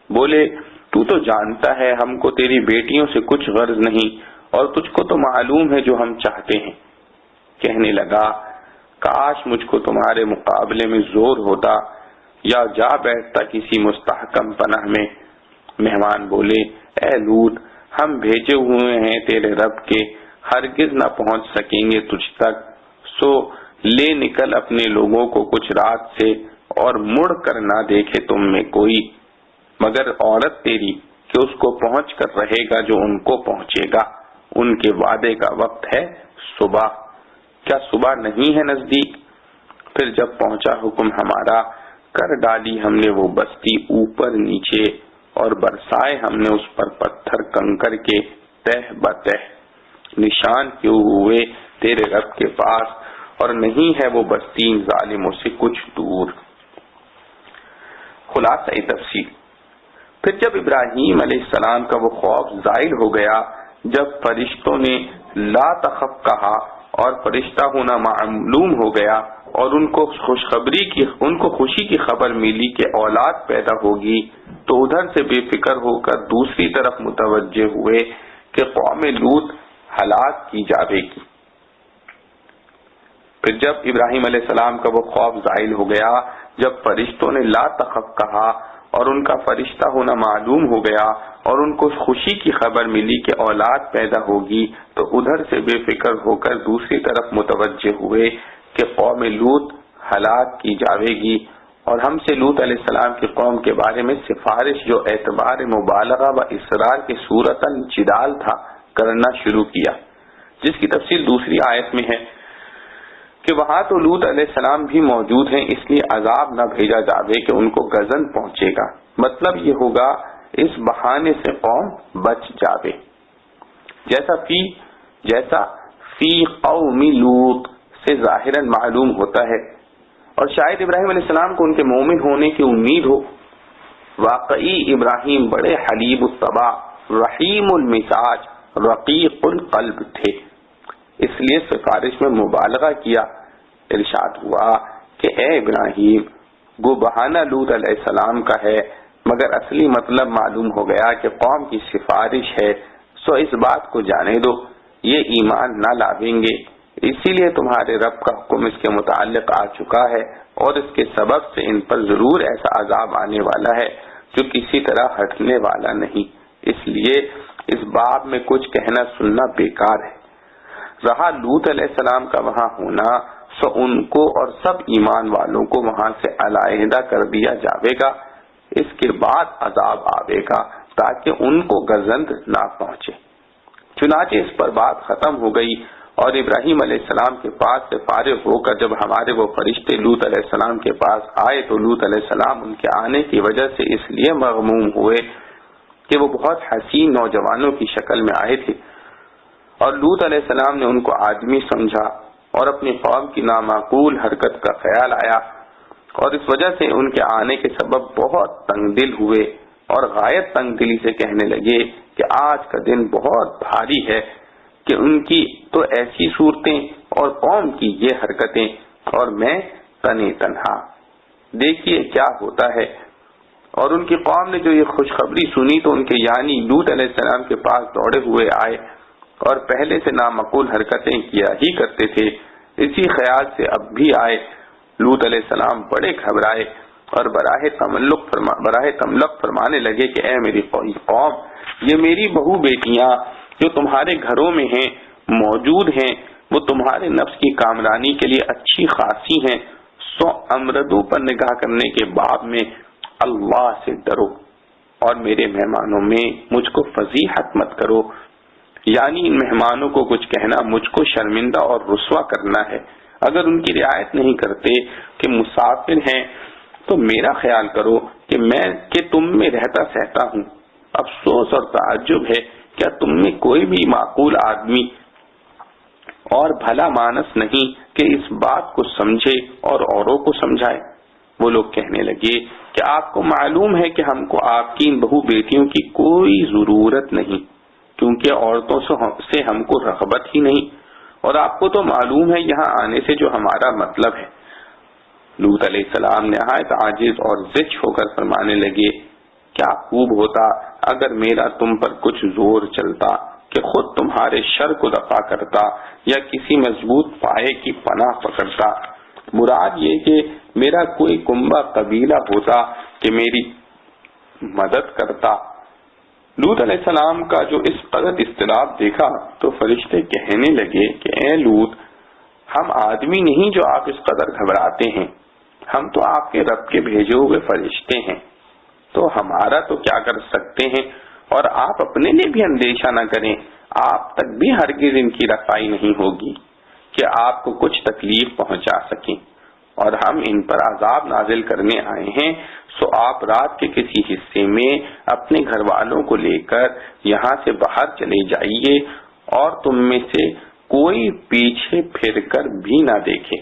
بولے تو جانتا ہے ہم کو تیری بیٹیوں سے کچھ غرض نہیں، اور تجھ کو تو معلوم ہے جو ہم چاہتے ہیں۔ کہنے لگا کاش مجھ کو تمہارے مقابلے میں زور ہوتا یا جا بیٹھتا کسی مستحکم پناہ میں۔ مہمان بولے اے لوط، ہم بھیجے ہوئے ہیں تیرے رب کے، ہرگز نہ پہنچ سکیں گے تجھ تک، سو لے نکل اپنے لوگوں کو کچھ رات سے، اور مڑ کر نہ دیکھے تم میں کوئی مگر عورت تیری کہ اس کو پہنچ کر رہے گا جو ان کو پہنچے گا۔ ان کے وعدے کا وقت ہے صبح، کیا صبح نہیں ہے نزدیک؟ پھر جب پہنچا حکم ہمارا، کر ڈالی ہم نے وہ بستی اوپر نیچے، اور برسائے ہم نے اس پر پتھر کنکر کے تہ بتہ، نشان کیے ہوئے تیرے رب کے پاس، اور نہیں ہے وہ بستی ظالموں سے کچھ دور۔ خلاصہ تفصیل۔ پھر جب ابراہیم علیہ السلام کا وہ خوف زائل ہو گیا، جب فرشتوں نے لا تخف کہا اور فرشتہ ہونا معلوم ہو گیا، اور ان کو خوشی کی خبر ملی کہ اولاد پیدا ہوگی، تو ادھر سے بے فکر ہو کر دوسری طرف متوجہ ہوئے کہ قوم لوط ہلاک کی جاوے گی۔ پھر جب ابراہیم علیہ السلام کا وہ خوف زائل ہو گیا، جب فرشتوں نے لا تخف کہا اور ان کا فرشتہ ہونا معلوم ہو گیا، اور ان کو خوشی کی خبر ملی کہ اولاد پیدا ہوگی، تو ادھر سے بے فکر ہو کر دوسری طرف متوجہ ہوئے کہ قوم لوط ہلاک کی جاوے گی، اور ہم سے لوط علیہ السلام کی قوم کے بارے میں سفارش جو اعتبار مبالغہ و اصرار کے صورتاً جدال تھا کرنا شروع کیا، جس کی تفصیل دوسری آیت میں ہے کہ وہاں تو لوط علیہ السلام بھی موجود ہیں، اس لیے عذاب نہ بھیجا جاوے کہ ان کو غضب پہنچے گا۔ مطلب یہ ہوگا اس بہانے سے قوم بچ جاوے، جیسا فی قوم لوط سے ظاہراً معلوم ہوتا ہے، اور شاید ابراہیم علیہ السلام کو ان کے مومن ہونے کی امید ہو۔ واقعی ابراہیم بڑے حلیب الطبع، رحیم المزاج، رقیق القلب تھے، اس لیے سفارش میں مبالغہ کیا۔ ارشاد ہوا کہ اے ابراہیم، گو بہانہ لوط علیہ السلام کا ہے، مگر اصلی مطلب معلوم ہو گیا کہ قوم کی سفارش ہے، سو اس بات کو جانے دو، یہ ایمان نہ لاویں گے، اسی لیے تمہارے رب کا حکم اس کے متعلق آ چکا ہے، اور اس کے سبب سے ان پر ضرور ایسا عذاب آنے والا ہے جو کسی طرح ہٹنے والا نہیں، اس لیے اس باب میں کچھ کہنا سننا بیکار ہے۔ رہا لوط علیہ السلام کا وہاں ہونا، سو ان کو اور سب ایمان والوں کو وہاں سے علیحدہ کر دیا جاوے گا، اس کے بعد عذاب آوے گا تاکہ ان کو غضب نہ پہنچے۔ چنانچہ اس پر بات ختم ہو گئی، اور ابراہیم علیہ السلام کے پاس سے فارغ ہو کر جب ہمارے وہ فرشتے لوط علیہ السلام کے پاس آئے تو لوط علیہ السلام ان کے آنے کی وجہ سے اس لیے مغموم ہوئے کہ وہ بہت حسین نوجوانوں کی شکل میں آئے تھے، اور لوط علیہ السلام نے ان کو آدمی سمجھا، اور اپنی قوم کی نامعقول حرکت کا خیال آیا، اور اس وجہ سے ان کے آنے کے سبب بہت تنگ دل ہوئے، اور غایت تنگ دلی سے کہنے لگے کہ آج کا دن بہت بھاری ہے کہ ان کی تو ایسی صورتیں اور قوم کی یہ حرکتیں، اور میں تنے تنہا۔ دیکھیے کیا ہوتا ہے۔ اور ان کی قوم نے جو یہ خوشخبری سنی تو ان کے یعنی لوط علیہ السلام کے پاس دوڑے ہوئے آئے، اور پہلے سے نامعقول حرکتیں کیا ہی کرتے تھے، اسی خیال سے اب بھی آئے۔ لوط علیہ السلام بڑے گھبرائے اور براہ تملق فرمانے لگے کہ اے میری قوم، یہ میری بہو بیٹیاں جو تمہارے گھروں میں ہیں موجود ہیں، وہ تمہارے نفس کی کامرانی کے لیے اچھی خاصی ہیں، سو امردوں پر نگاہ کرنے کے باب میں اللہ سے ڈرو، اور میرے مہمانوں میں مجھ کو فضیحت مت کرو، یعنی ان مہمانوں کو کچھ کہنا مجھ کو شرمندہ اور رسوا کرنا ہے۔ اگر ان کی رعایت نہیں کرتے کہ مسافر ہیں تو میرا خیال کرو کہ تم میں رہتا سہتا ہوں۔ افسوس اور تعجب ہے، کیا تم میں کوئی بھی معقول آدمی اور بھلا مانس نہیں کہ اس بات کو سمجھے اور اوروں کو سمجھائے؟ وہ لوگ کہنے لگے کہ آپ کو معلوم ہے کہ ہم کو آپ کی ان بہو بیٹیوں کی کوئی ضرورت نہیں، کیونکہ عورتوں سے ہم کو رغبت ہی نہیں، اور آپ کو تو معلوم ہے یہاں آنے سے جو ہمارا مطلب ہے۔ لوط علیہ السلام نہایت عاجز اور زچ ہو کر فرمانے لگے، کیا خوب ہوتا اگر میرا تم پر کچھ زور چلتا کہ خود تمہارے شر کو دفع کرتا یا کسی مضبوط پائے کی پناہ پکڑتا۔ مراد یہ کہ میرا کوئی کنبہ قبیلہ ہوتا کہ میری مدد کرتا۔ لوط علیہ السلام کا جو اس قدر اضطراب دیکھا تو فرشتے کہنے لگے کہ اے لوط، ہم آدمی نہیں جو آپ اس قدر گھبراتے ہیں، ہم تو آپ کے رب کے بھیجے ہوئے فرشتے ہیں، تو ہمارا تو کیا کر سکتے ہیں، اور آپ اپنے لیے بھی اندیشہ نہ کریں، آپ تک بھی ہرگز ان کی رسائی نہیں ہوگی کہ آپ کو کچھ تکلیف پہنچا سکیں، اور ہم ان پر عذاب نازل کرنے آئے ہیں، سو آپ رات کے کسی حصے میں اپنے گھر والوں کو لے کر یہاں سے باہر چلے جائیے، اور تم میں سے کوئی پیچھے پھر کر بھی نہ دیکھے،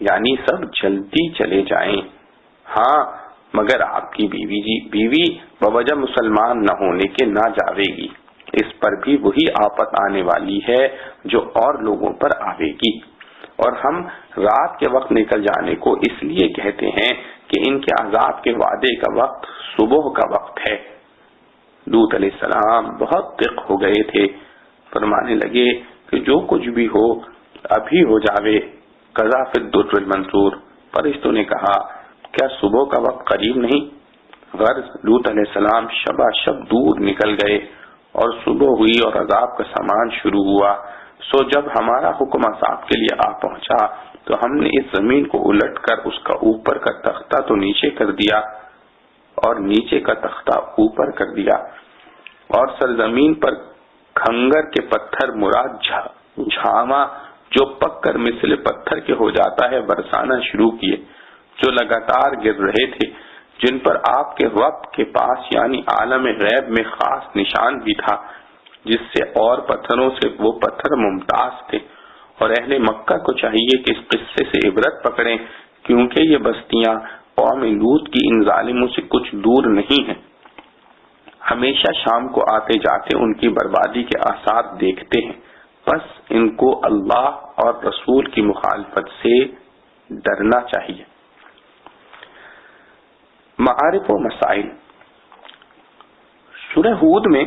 یعنی سب جلدی چلے جائیں۔ ہاں مگر آپ کی بیوی بوجہ مسلمان نہ ہونے کے نہ جاوے گی، اس پر بھی وہی آفت آنے والی ہے جو اور لوگوں پر آوے گی۔ اور ہم رات کے وقت نکل جانے کو اس لیے کہتے ہیں کہ ان کے عذاب کے وعدے کا وقت صبح کا وقت ہے۔ لوط علیہ السلام بہت دق ہو گئے تھے، فرمانے لگے کہ جو کچھ بھی ہو ابھی ہو جاوے، قضا فی الدر المنصور۔ فرشتوں نے کہا کیا صبح کا وقت قریب نہیں؟ غرض لوط علیہ السلام شبہ شب دور نکل گئے اور صبح ہوئی اور عذاب کا سامان شروع ہوا۔ سو جب ہمارا حکم عذاب کے لیے آ پہنچا تو ہم نے اس زمین کو الٹ کر اس کا اوپر کا تختہ تو نیچے کر دیا اور نیچے کا تختہ اوپر کر دیا، اور سرزمین پر کھنگر کے پتھر مراد جھاما جو پک کر مثل پتھر کے ہو جاتا ہے برسانا شروع کیے، جو لگاتار گر رہے تھے، جن پر آپ کے وقت کے پاس یعنی عالم غیب میں خاص نشان بھی تھا، جس سے اور پتھروں سے وہ پتھر ممتاز تھے۔ اور اہل مکہ کو چاہیے کہ اس قصے سے عبرت پکڑیں، کیونکہ یہ بستیاں قوم لوط کی ان ظالموں سے کچھ دور نہیں ہیں۔ ہمیشہ شام کو آتے جاتے ان کی بربادی کے آثار دیکھتے ہیں، بس ان کو اللہ اور رسول کی مخالفت سے ڈرنا چاہیے۔ معارف و مسائل۔ سورہ ہود میں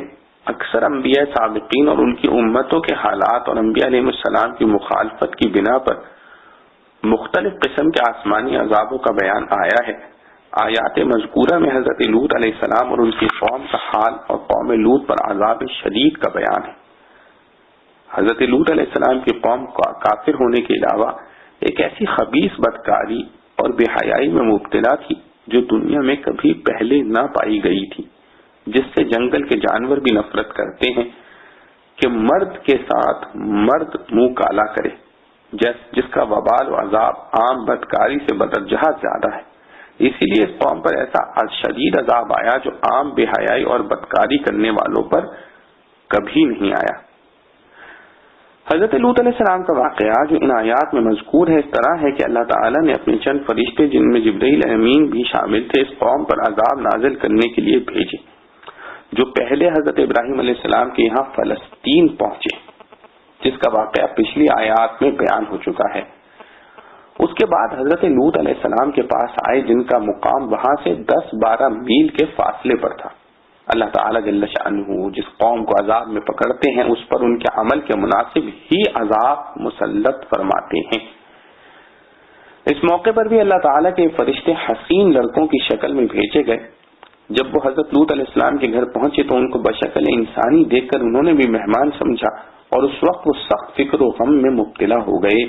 اکثر انبیاء سابقین اور ان کی امتوں کے حالات اور انبیاء علیہ السلام کی مخالفت کی بنا پر مختلف قسم کے آسمانی عذابوں کا بیان آیا ہے۔ آیات مذکورہ میں حضرت لوط علیہ السلام اور ان کی قوم کا حال اور قوم لوط پر عذاب شدید کا بیان ہے۔ حضرت لوط علیہ السلام کی قوم کا کافر ہونے کے علاوہ ایک ایسی خبیث بدکاری اور بے حیائی میں مبتلا تھی جو دنیا میں کبھی پہلے نہ پائی گئی تھی، جس سے جنگل کے جانور بھی نفرت کرتے ہیں کہ مرد کے ساتھ مرد منہ کالا کرے، جس کا وبال و عذاب عام بدکاری سے بدرجہ زیادہ ہے۔ اسی لیے اس قوم پر ایسا شدید عذاب آیا جو عام بے حیائی اور بدکاری کرنے والوں پر کبھی نہیں آیا۔ حضرت لوط علیہ السلام کا واقعہ جو ان آیات میں مذکور ہے اس طرح ہے کہ اللہ تعالیٰ نے اپنے چند فرشتے جن میں جبرائیل امین بھی شامل تھے اس قوم پر عذاب نازل کرنے کے لیے بھیجے، جو پہلے حضرت ابراہیم علیہ السلام کے یہاں فلسطین پہنچے، جس کا واقعہ پچھلی آیات میں بیان ہو چکا ہے۔ اس کے بعد حضرت لوط علیہ السلام کے پاس آئے جن کا مقام وہاں سے 10-12 میل کے فاصلے پر تھا۔ اللہ تعالیٰ جل شأنہ جس قوم کو عذاب میں پکڑتے ہیں اس پر ان کے عمل کے مناسب ہی عذاب مسلط فرماتے ہیں۔ اس موقع پر بھی اللہ تعالیٰ کے فرشتے حسین لڑکوں کی شکل میں بھیجے گئے۔ جب وہ حضرت لوط علیہ السلام کے گھر پہنچے تو ان کو بشکل انسانی دیکھ کر انہوں نے بھی مہمان سمجھا، اور اس وقت وہ سخت فکر و غم میں مبتلا ہو گئے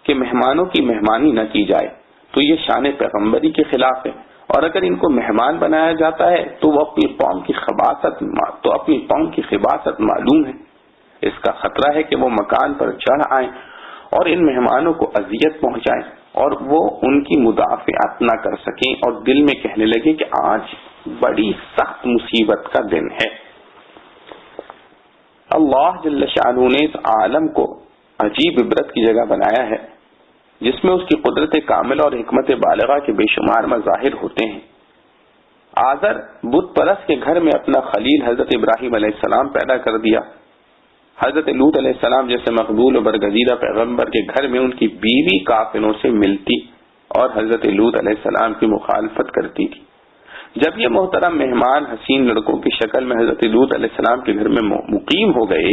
کہ مہمانوں کی مہمانی نہ کی جائے تو یہ شان پیغمبری کے خلاف ہے، اور اگر ان کو مہمان بنایا جاتا ہے تو وہ اپنی قوم کی خباثت معلوم ہے۔ اس کا خطرہ ہے کہ وہ مکان پر چڑھ آئیں اور ان مہمانوں کو اذیت پہنچائیں اور وہ ان کی مدافعت نہ کر سکیں اور دل میں کہنے لگے کہ آج بڑی سخت مصیبت کا دن ہے۔ اللہ جل شانہ نے اس عالم کو عجیب عبرت کی جگہ بنایا ہے جس میں اس کی قدرت کامل اور حکمت بالغہ کے بے شمار مظاہر ہوتے ہیں۔ آزر بت پرست کے گھر میں اپنا خلیل حضرت ابراہیم علیہ السلام پیدا کر دیا۔ حضرت لوط علیہ السلام جیسے مقبول و برگزیدہ پیغمبر کے گھر میں ان کی بیوی کافروں سے ملتی اور حضرت لوط علیہ السلام کی مخالفت کرتی تھی۔ جب یہ محترم مہمان حسین لڑکوں کی شکل میں حضرت لوط علیہ السلام کے گھر میں مقیم ہو گئے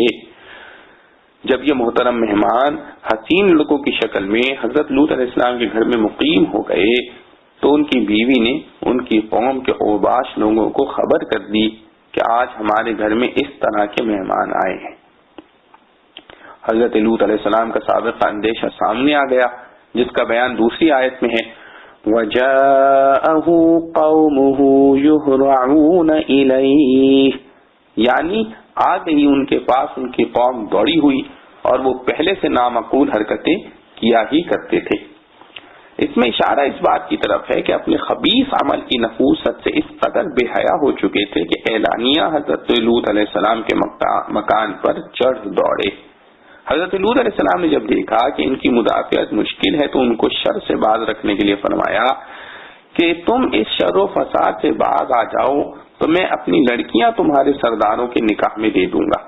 گھر میں مقیم ہو گئے تو ان کی بیوی نے ان کی قوم کے اوباش لوگوں کو خبر کر دی کہ آج ہمارے گھر میں اس طرح کے مہمان آئے ہیں۔ حضرت لوط علیہ السلام کا سابقہ اندیشہ سامنے آ گیا جس کا بیان دوسری آیت میں ہے، وَجَاءَهُ قَوْمُهُ يُهْرَعُونَ إِلَيْهِ، یعنی آ گئی ان کے پاس ان کی قوم دوڑی ہوئی اور وہ پہلے سے نامعقول حرکتیں کیا ہی کرتے تھے۔ اس میں اشارہ اس بات کی طرف ہے کہ اپنے خبیث عمل کی نفوست سے اس قدر بے حیا ہو چکے تھے کہ اعلانیہ حضرت لوط علیہ السلام کے مکان پر چڑھ دوڑے۔ حضرت لوط علیہ السلام نے جب دیکھا کہ ان کی مدافعت مشکل ہے تو ان کو شر سے باز رکھنے کے لیے فرمایا کہ تم اس شر و فساد سے باز آ جاؤ تو میں اپنی لڑکیاں تمہارے سرداروں کے نکاح میں دے دوں گا۔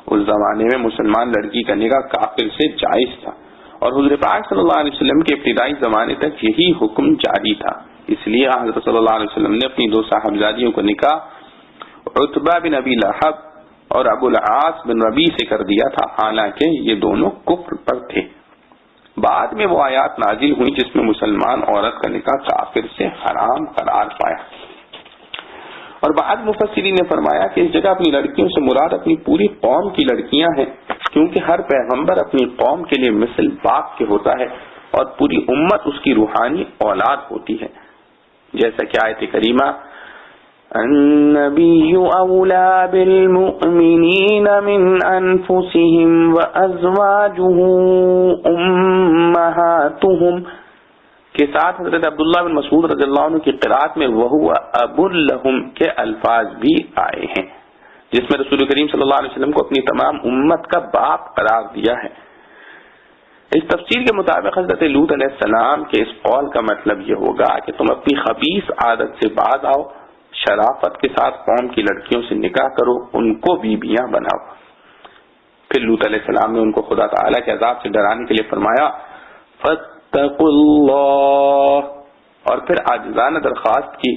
اس زمانے میں مسلمان لڑکی کا نکاح کافر سے جائز تھا، اور حضور پاک صلی اللہ علیہ وسلم کے ابتدائی زمانے تک یہی حکم جاری تھا۔ اس لیے حضرت صلی اللہ علیہ وسلم نے اپنی 2 صاحبزادیوں کو نکاح عتبہ بن ابی لہب اور ابو العاص بن ربیع سے کر دیا تھا، حالانکہ یہ دونوں کفر پر تھے۔ بعد میں وہ آیات نازل ہوئی جس میں مسلمان عورت کا نکاح کافر سے حرام قرار پایا، اور بعض مفسرین نے فرمایا کہ اس جگہ اپنی لڑکیوں سے مراد اپنی پوری قوم کی لڑکیاں ہیں، کیونکہ ہر پیغمبر اپنی قوم کے لیے مثل باپ کے ہوتا ہے اور پوری امت اس کی روحانی اولاد ہوتی ہے، جیسا کہ آیت کریمہ النبی اولی بالمؤمنین من انفسهم وازواجه امہاتهم کے ساتھ حضرت عبداللہ بن مسعود رضی اللہ عنہ کی قرات میں وَهُوَ أَبٌ لَهُمْ کے الفاظ بھی آئے ہیں، جس میں رسول کریم صلی اللہ علیہ وسلم کو اپنی تمام امت کا باپ قرار دیا ہے۔ اس تفسیر کے مطابق حضرت لوط علیہ السلام کے اس قول کا مطلب یہ ہوگا کہ تم اپنی خبیث عادت سے باز آؤ، شرافت کے ساتھ قوم کی لڑکیوں سے نکاح کرو، ان کو بیویاں بناؤ۔ پھر لوط علیہ السلام نے ان کو خدا تعالیٰ کے عذاب سے ڈرانے کے لیے فرمایا فَاتَّقُوا اللَّهَ، اور پھر عاجزانہ درخواست کی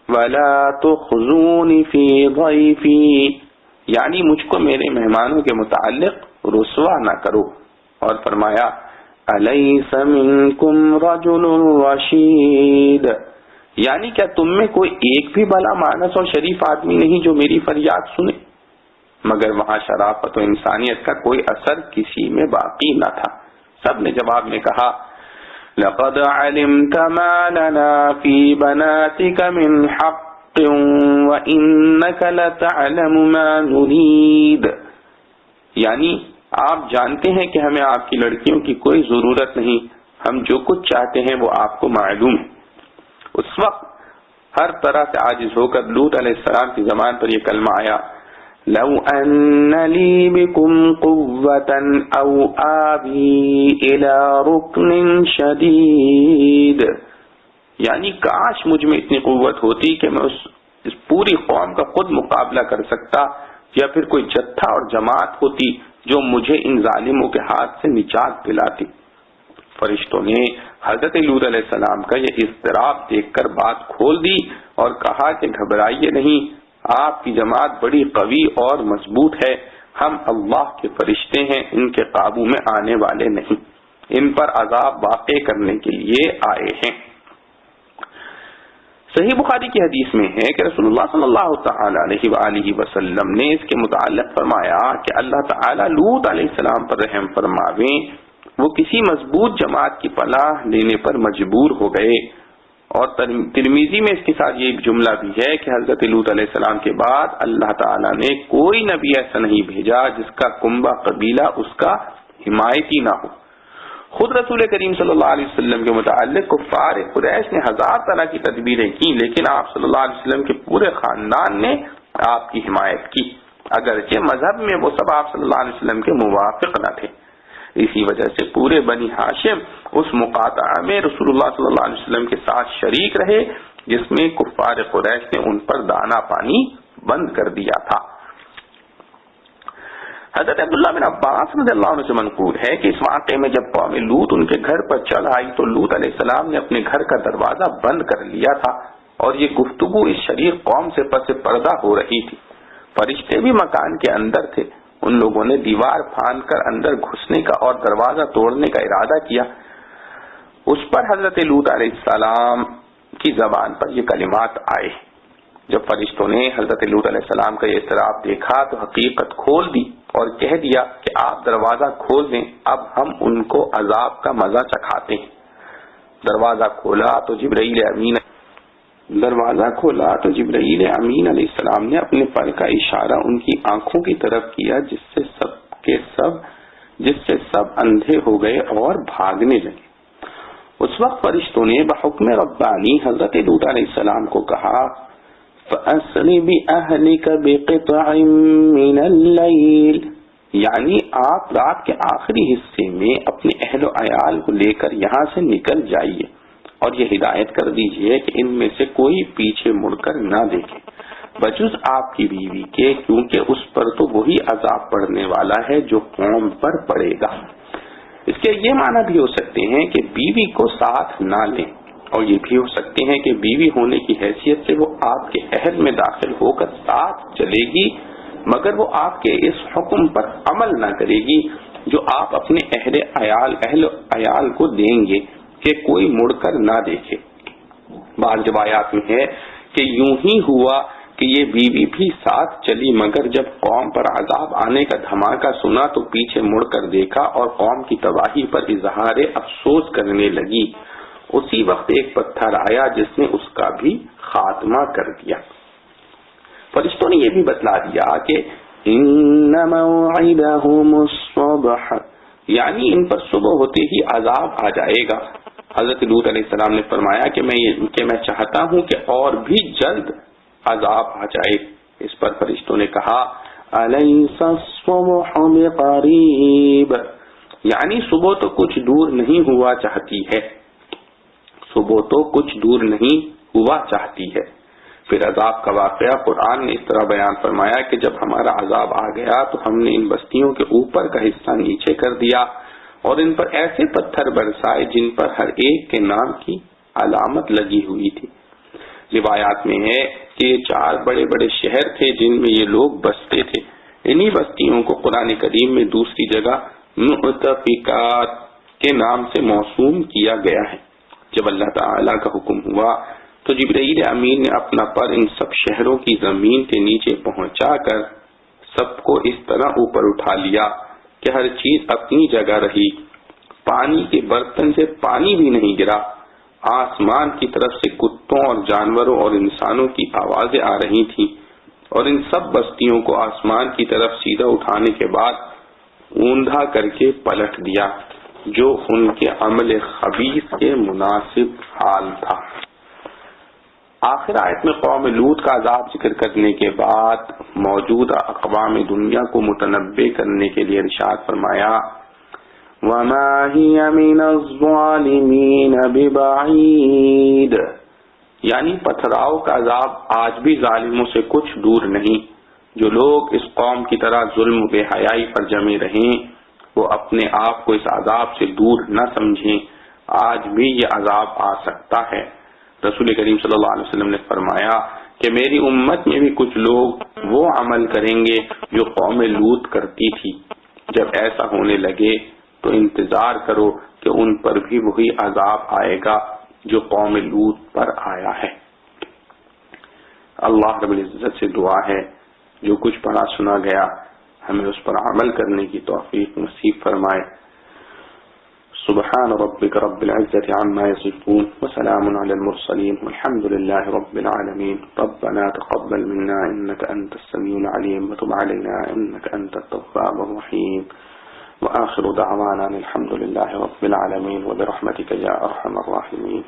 وَلَا تُخْزُونِ فِي ضَيْفِي، یعنی مجھ کو میرے مہمانوں کے متعلق رسوا نہ کرو، اور فرمایا أَلَيْسَ مِنْكُمْ رَجُلٌ رَشِيدٌ، یعنی کیا تم میں کوئی ایک بھی بھلا مانس اور شریف آدمی نہیں جو میری فریاد سنے؟ مگر وہاں شرافت و انسانیت کا کوئی اثر کسی میں باقی نہ تھا۔ سب نے جواب میں کہا لَقَدْ عَلِمْتَ مَا لَنَا فِي بَنَاتِكَ مِنْ حَقٍّ وَإِنَّكَ لَتَعْلَمُ مَا نُرِيدُ، یعنی آپ جانتے ہیں کہ ہمیں آپ کی لڑکیوں کی کوئی ضرورت نہیں، ہم جو کچھ چاہتے ہیں وہ آپ کو معلوم ہے۔ اس وقت ہر طرح سے عاجز ہو کر لوط علیہ السلام کی زبان پر یہ کلمہ آیا لو ان لی بکم قوة او آوی الى رکن شدید، یعنی کاش مجھ میں اتنی قوت ہوتی کہ میں اس پوری قوم کا خود مقابلہ کر سکتا، یا پھر کوئی جتھا اور جماعت ہوتی جو مجھے ان ظالموں کے ہاتھ سے نجات دلاتی۔ فرشتوں نے حضرت لوط علیہ السلام کا یہ اضطراب دیکھ کر بات کھول دی اور کہا کہ گھبرائیے نہیں، آپ کی جماعت بڑی قوی اور مضبوط ہے، ہم اللہ کے فرشتے ہیں، ان کے قابو میں آنے والے نہیں، ان پر عذاب واقع کرنے کے لیے آئے ہیں۔ صحیح بخاری کی حدیث میں ہے کہ رسول اللہ صلی اللہ تعالی علیہ وآلہ وسلم نے اس کے متعلق فرمایا کہ اللہ تعالی لوط علیہ السلام پر رحم فرماویں، وہ کسی مضبوط جماعت کی پناہ لینے پر مجبور ہو گئے۔ اور ترمذی میں اس کے ساتھ یہ جملہ بھی ہے کہ حضرت لوط علیہ السلام کے بعد اللہ تعالیٰ نے کوئی نبی ایسا نہیں بھیجا جس کا کنبہ قبیلہ اس کا حمایتی نہ ہو۔ خود رسول کریم صلی اللہ علیہ وسلم کے متعلق کفار قریش نے 1000 طرح کی تدبیریں کی، لیکن آپ صلی اللہ علیہ وسلم کے پورے خاندان نے آپ کی حمایت کی، اگرچہ مذہب میں وہ سب آپ صلی اللہ علیہ وسلم کے موافق نہ تھے۔ اسی وجہ سے پورے بنی ہاشم اس مقاطعہ میں رسول اللہ صلی اللہ علیہ وسلم کے ساتھ شریک رہے جس میں کفار قریش نے ان پر دانا پانی بند کر دیا تھا۔ حضرت عبداللہ بن عباس رضی اللہ عنہ سے منقول ہے کہ اس واقعے میں جب قوم لوط ان کے گھر پر چڑھ آئی تو لوط علیہ السلام نے اپنے گھر کا دروازہ بند کر لیا تھا، اور یہ گفتگو اس شریک قوم سے پس پردہ ہو رہی تھی۔ فرشتے بھی مکان کے اندر تھے۔ ان لوگوں نے دیوار پھاند کر اندر گھسنے کا اور دروازہ توڑنے کا ارادہ کیا۔ اس پر حضرت لوط علیہ السلام کی زبان پر یہ کلمات آئے۔ جب فرشتوں نے حضرت لوط علیہ السلام کا یہ اضطراب دیکھا تو حقیقت کھول دی اور کہہ دیا کہ آپ دروازہ کھول دیں، اب ہم ان کو عذاب کا مزہ چکھاتے ہیں۔ دروازہ کھولا تو جبرائیل امین علیہ السلام نے اپنے پر کا اشارہ ان کی آنکھوں کی طرف کیا، جس سے سب اندھے ہو گئے اور بھاگنے لگے۔ اس وقت فرشتوں نے بحکم ربانی حضرت لوط علیہ السلام کو کہا فَأَسْرِ بِأَهْلِكَ بِقِطْعٍ مِّنَ اللَّيْلِ، یعنی آپ رات کے آخری حصے میں اپنے اہل و عیال کو لے کر یہاں سے نکل جائیے اور یہ ہدایت کر دیجئے کہ ان میں سے کوئی پیچھے مڑ کر نہ دیکھے بجز آپ کی بیوی کے، کیونکہ اس پر تو وہی عذاب پڑنے والا ہے جو قوم پر پڑے گا۔ اس کے یہ معنی بھی ہو سکتے ہیں کہ بیوی کو ساتھ نہ لیں، اور یہ بھی ہو سکتے ہیں کہ بیوی ہونے کی حیثیت سے وہ آپ کے عہد میں داخل ہو کر ساتھ چلے گی، مگر وہ آپ کے اس حکم پر عمل نہ کرے گی جو آپ اپنے اہل عیال کو دیں گے کہ کوئی مڑ کر نہ دیکھے۔ بعض روایات میں ہے کہ یوں ہی ہوا کہ یہ بیوی بھی ساتھ چلی، مگر جب قوم پر عذاب آنے کا دھماکہ سنا تو پیچھے مڑ کر دیکھا اور قوم کی تباہی پر اظہار افسوس کرنے لگی۔ اسی وقت ایک پتھر آیا جس نے اس کا بھی خاتمہ کر دیا۔ فرشتوں نے یہ بھی بتلا دیا کہ ان موعدہم الصبح، یعنی ان پر صبح ہوتے ہی عذاب آ جائے گا۔ حضرت لوط علیہ السلام نے فرمایا کہ میں چاہتا ہوں کہ اور بھی جلد عذاب آ جائے۔ اس پر فرشتوں نے کہا الیس الصبح بقریب، یعنی صبح تو کچھ دور نہیں ہوا چاہتی ہے، صبح تو کچھ دور نہیں ہوا چاہتی ہے۔ پھر عذاب کا واقعہ قرآن نے اس طرح بیان فرمایا کہ جب ہمارا عذاب آ گیا تو ہم نے ان بستیوں کے اوپر کا حصہ نیچے کر دیا اور ان پر ایسے پتھر برسائے جن پر ہر ایک کے نام کی علامت لگی ہوئی تھی۔ روایات میں ہے کہ یہ 4 بڑے بڑے شہر تھے جن میں یہ لوگ بستے تھے۔ انہی بستیوں کو قرآن کریم میں دوسری جگہ مؤتفقات کے نام سے موسوم کیا گیا ہے۔ جب اللہ تعالی کا حکم ہوا تو جبرائیل امین نے اپنا پر ان سب شہروں کی زمین کے نیچے پہنچا کر سب کو اس طرح اوپر اٹھا لیا کہ ہر چیز اپنی جگہ رہی، پانی کے برتن سے پانی بھی نہیں گرا، آسمان کی طرف سے کتوں اور جانوروں اور انسانوں کی آوازیں آ رہی تھیں، اور ان سب بستیوں کو آسمان کی طرف سیدھا اٹھانے کے بعد اوندھا کر کے پلٹ دیا، جو ان کے عمل خبیث کے مناسب حال تھا۔ آخر آیت میں قوم لوط کا عذاب ذکر کرنے کے بعد موجودہ اقوام دنیا کو متنبع کرنے کے لیے ارشاد فرمایا وَمَا هِيَ مِنَ الظَّالِمِينَ بِبَعِيدٍ، یعنی پتھراؤ کا عذاب آج بھی ظالموں سے کچھ دور نہیں۔ جو لوگ اس قوم کی طرح ظلم و بے حیائی پر جمے رہیں وہ اپنے آپ کو اس عذاب سے دور نہ سمجھیں، آج بھی یہ عذاب آ سکتا ہے۔ رسول کریم صلی اللہ علیہ وسلم نے فرمایا کہ میری امت میں بھی کچھ لوگ وہ عمل کریں گے جو قوم لوط کرتی تھی۔ جب ایسا ہونے لگے تو انتظار کرو کہ ان پر بھی وہی عذاب آئے گا جو قوم لوط پر آیا ہے۔ اللہ رب العزت سے دعا ہے جو کچھ پڑھا سنا گیا ہمیں اس پر عمل کرنے کی توفیق نصیب فرمائے۔ سبحان ربك رب العزة عما يصفون وسلام على المرسلين والحمد لله رب العالمين۔ ربنا تقبل منا إنك أنت السميع العليم وتب علينا إنك أنت التواب الرحيم، وآخر دعوانا الحمد لله رب العالمين وبرحمتك يا أرحم الراحمين۔